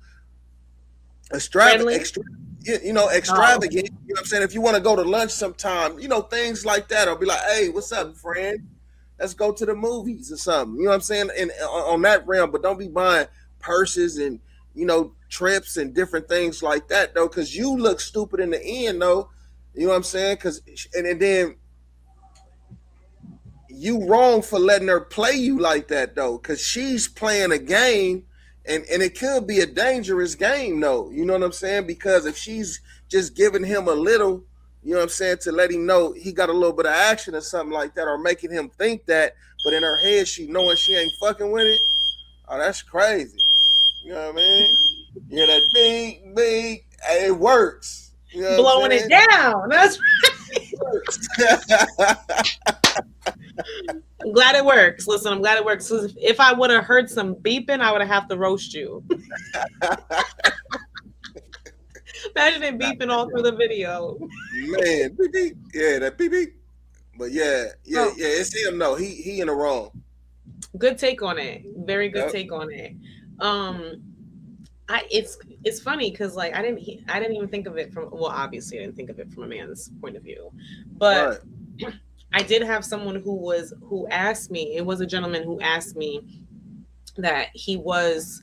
extravagant. You know, extravagant. You know what I'm saying? If you want to go to lunch sometime, you know, things like that. I'll be like, hey, what's up, friend? Let's go to the movies or something. You know what I'm saying? And on that realm, but don't be buying purses and, you know, trips and different things like that, though, because you look stupid in the end, though. You know what I'm saying? Because and then you wrong for letting her play you like that, though, because she's playing a game. And it could be a dangerous game, though. You know what I'm saying? Because if she's just giving him a little, you know what I'm saying, to let him know he got a little bit of action or something like that, or making him think that, but in her head she knowing she ain't fucking with it. Oh, that's crazy. You know what I mean? You hear that bing, bing, it works. You know blowing it down. That's right. I'm glad it works. Listen, I'm glad it works. If I would have heard some beeping, I would have to roast you. Imagine it beeping all through the video. Man, beep, beep. Yeah, that beep, beep. But yeah, it's him. No, he in the wrong. Good take on it. Very good take on it. It's funny because like I didn't even think of it from, well, obviously I didn't think of it from a man's point of view, but I did have someone who asked me. It was a gentleman who asked me that he was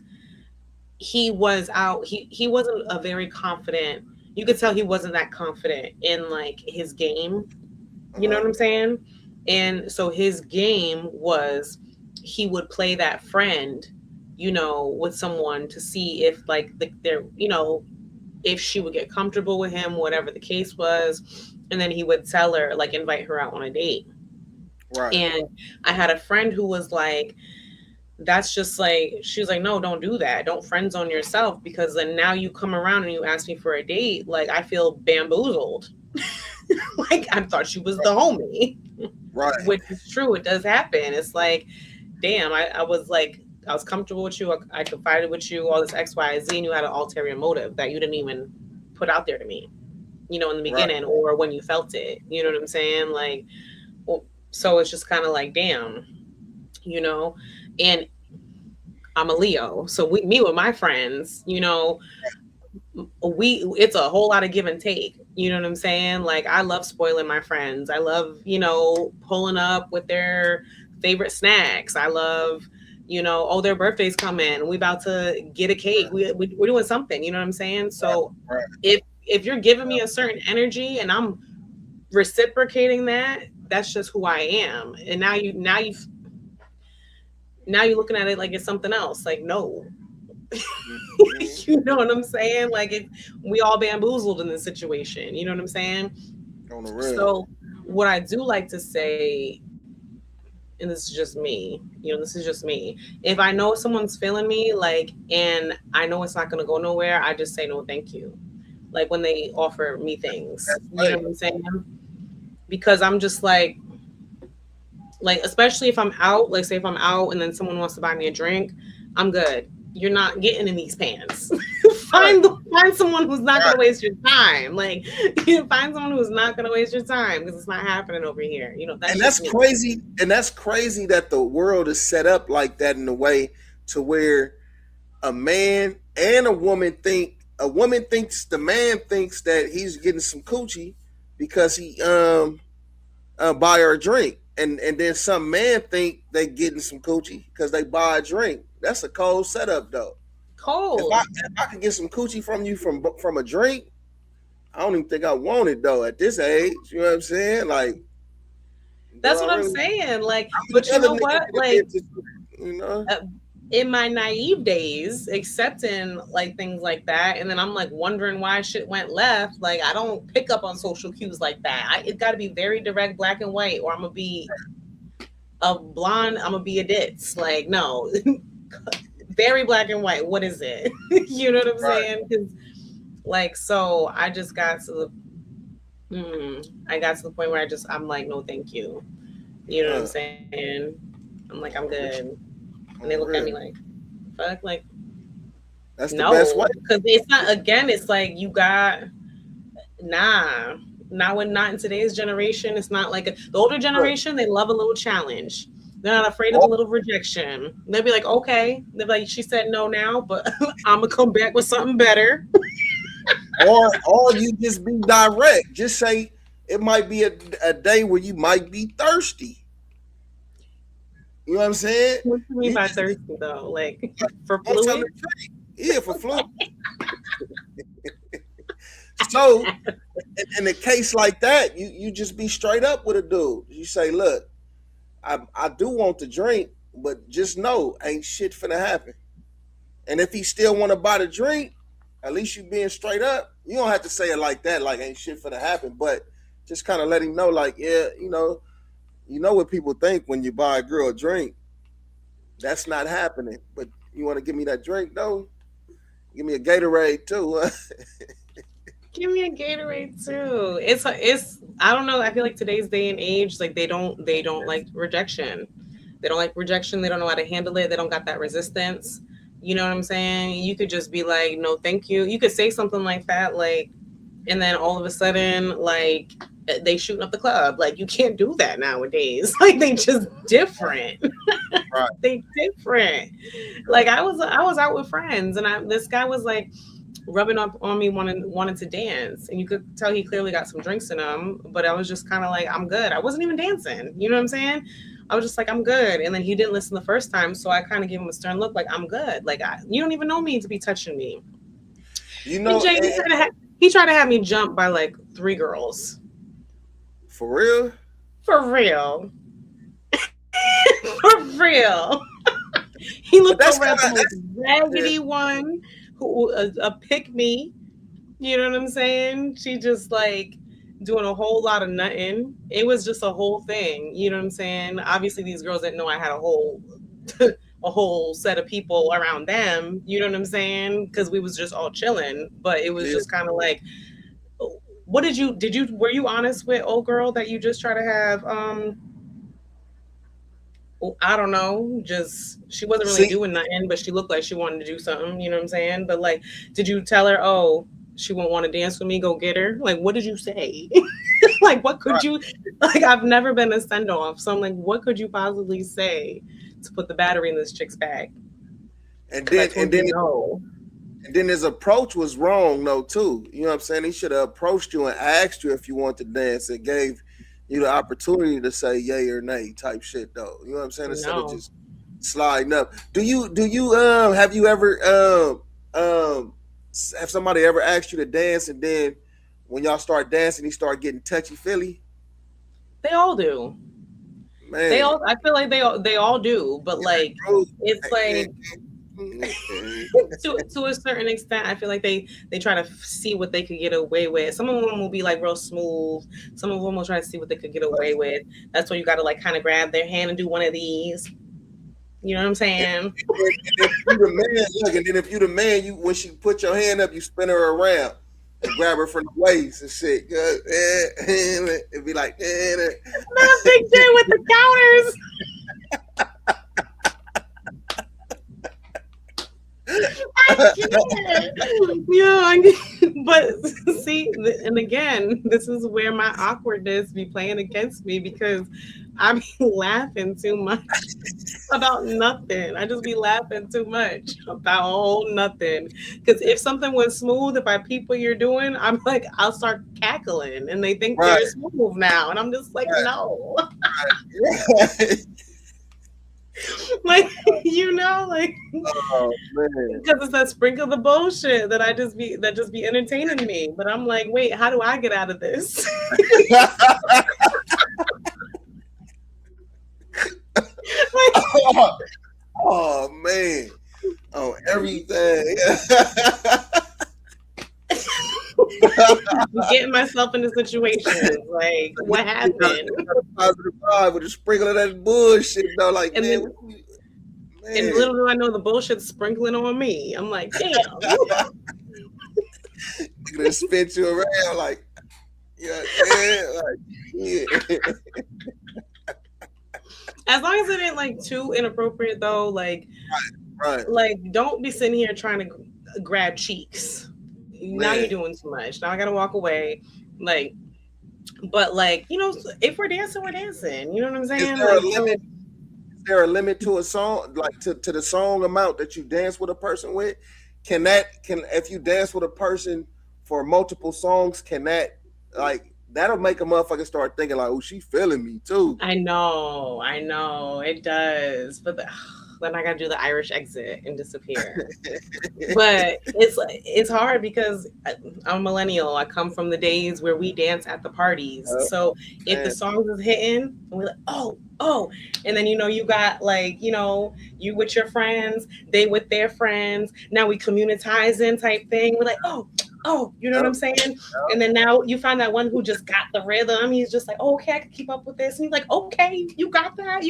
out. He wasn't a very confident. You could tell he wasn't that confident in like his game. You know what I'm saying? And so his game was he would play that friend, you know, with someone to see if like they're, you know, if she would get comfortable with him, whatever the case was. And then he would tell her, like, invite her out on a date. Right. And I had a friend who was like, that's just like, she was like, no, don't do that. Don't friend zone yourself, because then now you come around and you ask me for a date. Like, I feel bamboozled. Like, I thought you was the homie. Right. Which is true. It does happen. It's like, damn, I was comfortable with you. I confided with you, all this X, Y, Z, and you had an ulterior motive that you didn't even put out there to me, in the beginning, or when you felt it. You know what I'm saying? Like, so it's just kind of like, damn, and I'm a Leo. So me with my friends, it's a whole lot of give and take. You know what I'm saying? Like, I love spoiling my friends. I love, pulling up with their favorite snacks. I love, their birthdays come in. We about to get a cake. We're doing something. You know what I'm saying? So if you're giving me a certain energy and I'm reciprocating that, that's just who I am. And now you're looking at it like it's something else. Like, no. You know what I'm saying? Like, we all bamboozled in this situation. You know what I'm saying? On the real. So what I do like to say, and this is just me, if I know someone's feeling me, like, and I know it's not going to go nowhere, I just say no thank you. Like, when they offer me things, you know what I'm saying? Because I'm just like, especially if I'm out, like, say if I'm out and then someone wants to buy me a drink, I'm good. You're not getting in these pants. Find someone who's not going to waste your time. Like, find someone who's not going to waste your time, because it's not happening over here. That's crazy. And that's crazy that the world is set up like that, in a way to where a man and a woman thinks the man thinks that he's getting some coochie because he buy her a drink. And then some man think they getting some coochie because they buy a drink. That's a cold setup, though. Cold. If I could get some coochie from you from a drink, I don't even think I want it, though, at this age. You know what I'm saying? Like, that's what I'm saying. Like, but you know what? Like, in my naive days, accepting like things like that, and then I'm like wondering why shit went left. Like, I don't pick up on social cues like that. It got to be very direct, black and white, or I'm gonna be a blonde. I'm gonna be a ditz. Like, no, very black and white. What is it? You know what I'm saying? 'Cause, like, so I just got to the point where I'm like, no, thank you. You know what I'm saying? I'm like, I'm good. And they look at me like, fuck, like, that's the best way. Because it's not, again, it's like, you got, not in today's generation. It's not like the older generation, they love a little challenge. They're not afraid of a little rejection. They'll be like, okay. They'll be like, she said no now, but I'm going to come back with something better. or you just be direct. Just say, it might be a day where you might be thirsty. You know what I'm saying? What do you mean by thirsty, though? Like, for fluid? Yeah, for fluid. So, in a case like that, you just be straight up with a dude. You say, look, I do want the drink, but just know, ain't shit finna happen. And if he still want to buy the drink, at least you being straight up. You don't have to say it like that, like ain't shit finna happen, but just kind of let him know, like, yeah, you know what people think when you buy a girl a drink. That's not happening. But you want to give me that drink, though? Give me a Gatorade too. Give me a Gatorade too. It's I don't know. I feel like today's day and age, like they don't like rejection. They don't like rejection. They don't know how to handle it. They don't got that resistance. You know what I'm saying? You could just be like, no, thank you. You could say something like that, like, and then all of a sudden, like, they shooting up the club. Like, you can't do that nowadays. Like, they just different. Right. They different. Like, I was out with friends, and this guy was like rubbing up on me, wanted to dance, and you could tell he clearly got some drinks in him. But I was just kind of like, I'm good. I wasn't even dancing. You know what I'm saying? I was just like, I'm good. And then he didn't listen the first time, so I kind of gave him a stern look, like, I'm good. Like, you don't even know me to be touching me. You know, Jay, he tried to have me jump by like 3 girls. For real? For real. For real. He looked over at the most raggedy one, who a pick me. You know what I'm saying? She just like doing a whole lot of nothing. It was just a whole thing. You know what I'm saying? Obviously, these girls didn't know I had a whole set of people around them. You know what I'm saying? Because we was just all chilling. But it was just kind of like, what were you honest with old girl that you just try to have I don't know, just she wasn't really doing nothing, but she looked like she wanted to do something, you know what I'm saying? But like, did you tell her, oh, she won't want to dance with me, go get her? Like, what did you say? Like, what could you, like, I've never been a send off, so I'm like, what could you possibly say to put the battery in this chick's bag? And then his approach was wrong though too. You know what I'm saying? He should have approached you and asked you if you want to dance and gave you the opportunity to say yay or nay type shit though. You know what I'm saying? Instead of just sliding up. Do you have you ever have somebody ever asked you to dance and then when y'all start dancing he start getting touchy feely? They all do. Man. I feel like they all do, but like it's like to a certain extent, I feel like they try to see what they could get away with. Some of them will be like real smooth. Some of them will try to see what they could get away with. That's why you got to like kind of grab their hand and do one of these. You know what I'm saying? And if you the man, you when she put your hand up, you spin her around and grab her from the waist and shit. It'd be like, not Big J with the counters. Yeah, but see, and again, this is where my awkwardness be playing against me because I be laughing too much about nothing. I just be laughing too much about a whole nothing. Because if something was smooth, if I peep what you're doing, I'm like, I'll start cackling, and they think they're smooth now, and I'm just like, no. Like, you know, like, because it's that sprinkle the bullshit that just be entertaining me. But I'm like, wait, how do I get out of this? Oh man, oh everything. Getting myself into situations like what happened? Positive vibe with a sprinkle of that bullshit, though. Like, and man, and little do I know the bullshit's sprinkling on me. I'm like, damn. Gonna spit you around like, yeah. As long as it ain't like too inappropriate though, like, right. Like don't be sitting here trying to grab cheeks. Now you're doing too much. Now I gotta walk away. Like, but like, you know, if we're dancing, we're dancing. You know what I'm saying? Is there a limit to a song, like to the song amount that you dance with a person with? Can if you dance with a person for multiple songs, can that like that'll make a motherfucker start thinking like, oh, she feeling me too. I know, it does. But then I gotta do the Irish exit and disappear. But it's hard because I'm a millennial. I come from the days where we dance at the parties. So if the songs is hitting, we're like, oh, and then you got like, you with your friends, they with their friends. Now we communitizing type thing. We're like, oh, you know what I'm saying? And then now you find that one who just got the rhythm. He's just like, oh, okay, I can keep up with this. And he's like, okay, you got that,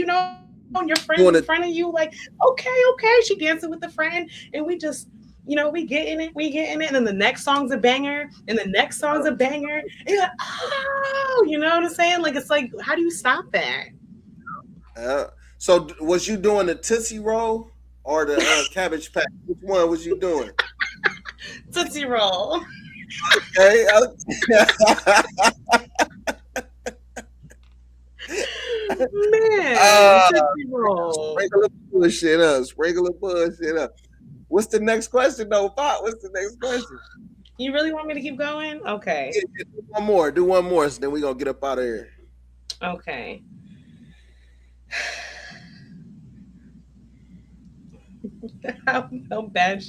on your friend in front of you, like, okay, she dancing with the friend, and we just, we getting it, and then the next song's a banger, and the next song's a banger, and you're like, oh, you know what I'm saying? Like, it's like, how do you stop that? So was you doing the Tootsie Roll or the Cabbage Patch? Which one was you doing? Tootsie Roll. Okay. Man, regular bullshit up. What's the next question though, Pop? What's the next question? You really want me to keep going? Okay. Yeah, do one more, so then we're gonna get up out of here. Okay. How bad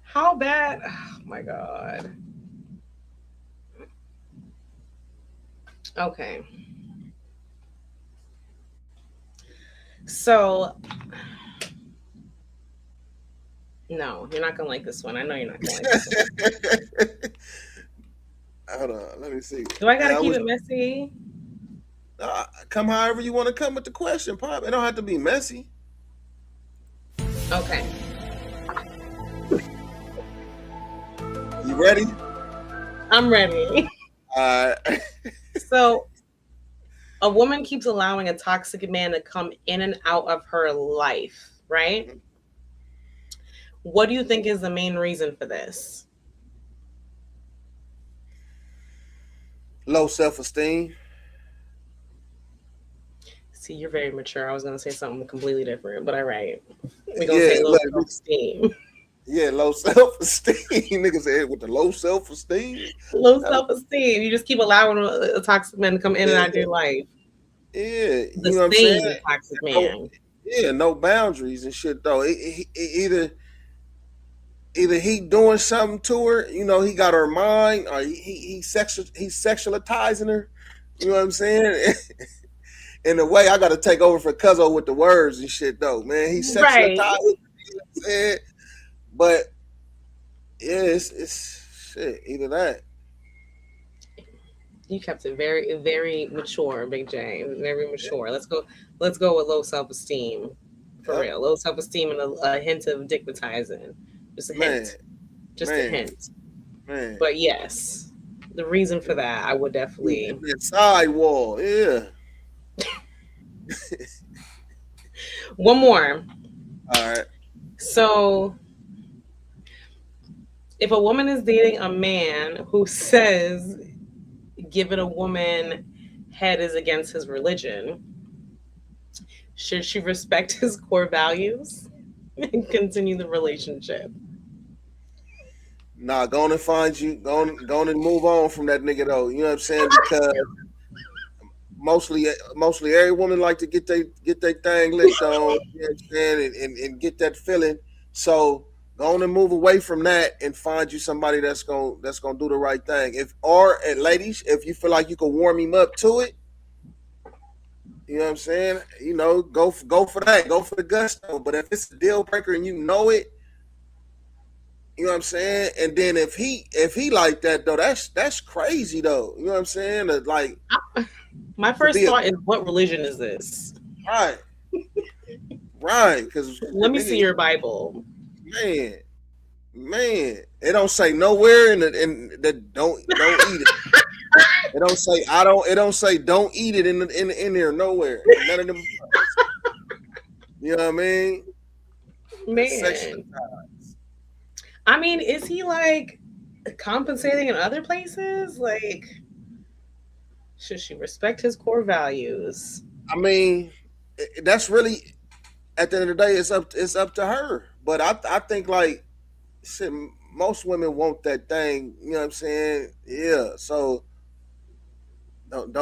how bad? Oh my God. Okay. So, no, you're not gonna like this one. I know you're not gonna like this one. Hold on, let me see. Do I gotta keep it messy? Come however you want to come with the question, Pop. It don't have to be messy. Okay. You ready? I'm ready. So, a woman keeps allowing a toxic man to come in and out of her life, right? What do you think is the main reason for this? Low self-esteem. See, you're very mature. I was going to say something completely different, but all right. We're going to say low self-esteem. Yeah, low self-esteem. Niggas said with the low self-esteem. Low self-esteem. You just keep allowing a toxic man to come in and out of your life. Yeah, The you know what I'm saying? Toxic man. No boundaries and shit though. Either he doing something to her, you know, he got her mind, or he's sexualizing her. You know what I'm saying? In a way, I got to take over for Cuzzo with the words and shit though, man. He's sexualized. Right. You know what I'm saying? But yeah, it's shit. Either that. You kept it very, very mature, Big J. Very mature. Let's go with low self-esteem. For real. Low self-esteem and a hint of dickmatizing. Just a hint. A hint. Man. But yes, the reason for that, I would definitely. That sidewall, yeah. One more. All right. So, if a woman is dating a man who says giving a woman head is against his religion, should she respect his core values and continue the relationship? Nah, go on and find you. Go on and move on from that nigga though. You know what I'm saying? Because mostly every woman like to get their thing licked on. You know what I'm saying? And get that feeling. So go on and move away from that and find you somebody that's gonna do the right thing. Ladies, if you feel like you can warm him up to it, you know what I'm saying? You know, go for that. Go for the gusto. But if it's a deal breaker and you know it, you know what I'm saying? And then if he like that though, that's crazy though. You know what I'm saying? Like, my first thought is, what religion is this? Right. Right. Because let me see your Bible. Man, it don't say nowhere in that don't eat it. It don't say It don't say don't eat it in there nowhere. None of them. You know what I mean? Man. I mean, is he like compensating in other places? Like, should she respect his core values? I mean, that's really, at the end of the day, it's up to her. But I think like shit, most women want that thing. You know what I'm saying? Yeah. So don't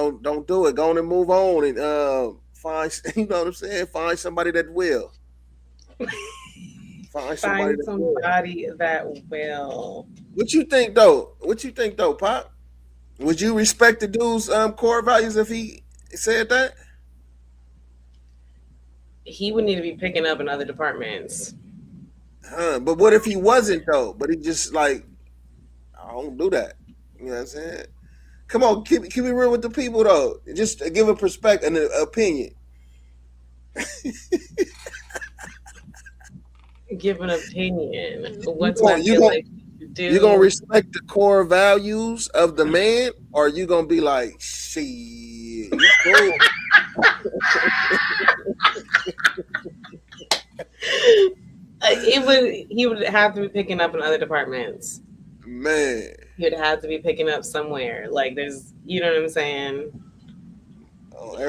do it. Go on and move on and find. You know what I'm saying? Find somebody that will. Find somebody that will. What you think though, Pop? Would you respect the dude's core values if he said that? He would need to be picking up in other departments. But what if he wasn't though? But he just like, I don't do that. You know what I'm saying? Come on, keep it real with the people though. Just give a perspective and an opinion. Give an opinion. What's you gonna respect the core values of the man, or you gonna be like, shit, you cool? He would have to be picking up in other departments. Man, he would have to be picking up somewhere. Like there's, you know what I'm saying?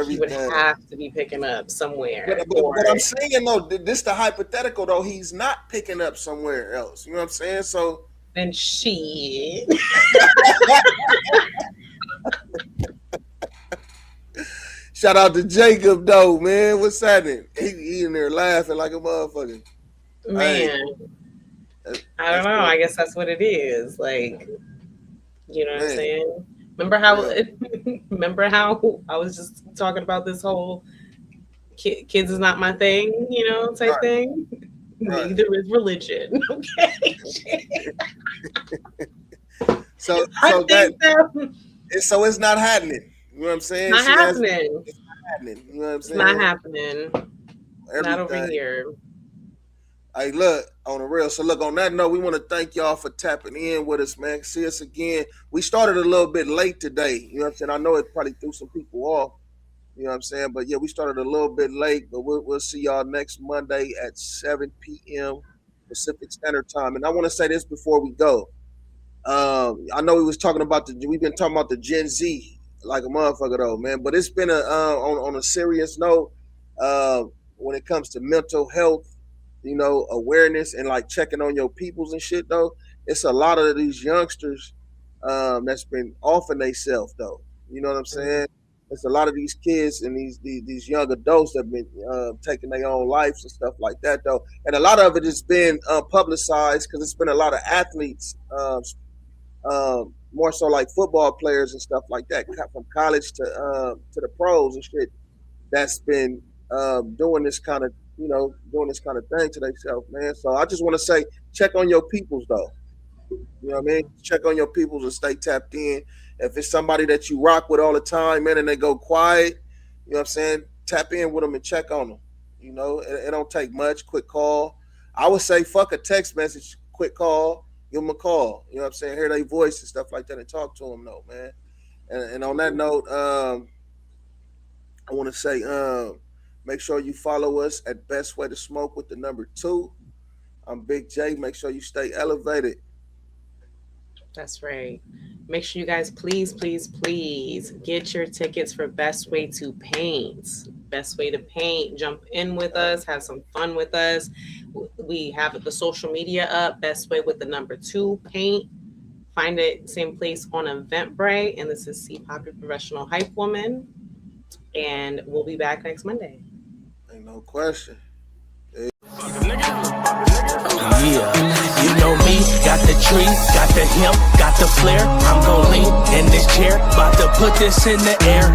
He would have to be picking up somewhere. But I'm saying though, this the hypothetical though. He's not picking up somewhere else. You know what I'm saying? So then shit. Shout out to Jacob though, man. What's happening? He in there laughing like a motherfucker. Man, I don't know. I guess that's what it is. Like, you know what I'm saying? Remember how I was just talking about this whole kids is not my thing, you know, type thing? Right. Neither is religion. Okay. so it's not happening. You know what I'm saying? It's not happening. It's not happening. You know what I'm saying? It's not happening. Not over here. Hey, look, on the real. So, look, on that note, we want to thank y'all for tapping in with us, man. See us again. We started a little bit late today. You know what I'm saying? I know it probably threw some people off. You know what I'm saying? But, yeah, we started a little bit late. But we'll see y'all next Monday at 7 p.m. Pacific Standard Time. And I want to say this before we go. I know we've been talking about the Gen Z like a motherfucker, though, man. But it's been on a serious note when it comes to mental health, you know, awareness and like checking on your peoples and shit though. It's a lot of these youngsters that's been offing themselves though. You know what I'm saying? It's a lot of these kids and these young adults that have been taking their own lives and stuff like that though. And a lot of it has been publicized because it's been a lot of athletes, more so like football players and stuff like that, from college to the pros and shit. That's been doing this kind of thing to themselves, man. So I just want to say, check on your peoples, though. You know what I mean? Check on your peoples and stay tapped in. If it's somebody that you rock with all the time, man, and they go quiet, you know what I'm saying? Tap in with them and check on them. You know, it don't take much. Quick call. I would say, fuck a text message. Quick call. Give them a call. You know what I'm saying? Hear their voice and stuff like that and talk to them, though, man. And on that note, I want to say, make sure you follow us at Bestway2smoke with the number 2. I'm Big J. Make sure you stay elevated. That's right. Make sure you guys please get your tickets for Best Way to Paint. Best Way to Paint. Jump in with us. Have some fun with us. We have the social media up. Best Way with the number 2 Paint. Find it same place on Eventbrite. And this is C Poppy Professional Hype Woman. And we'll be back next Monday. Ain't no question. Yeah, you know me, got the tree, got the hemp, got the flare. I'm gon' lean in this chair, about to put this in the air.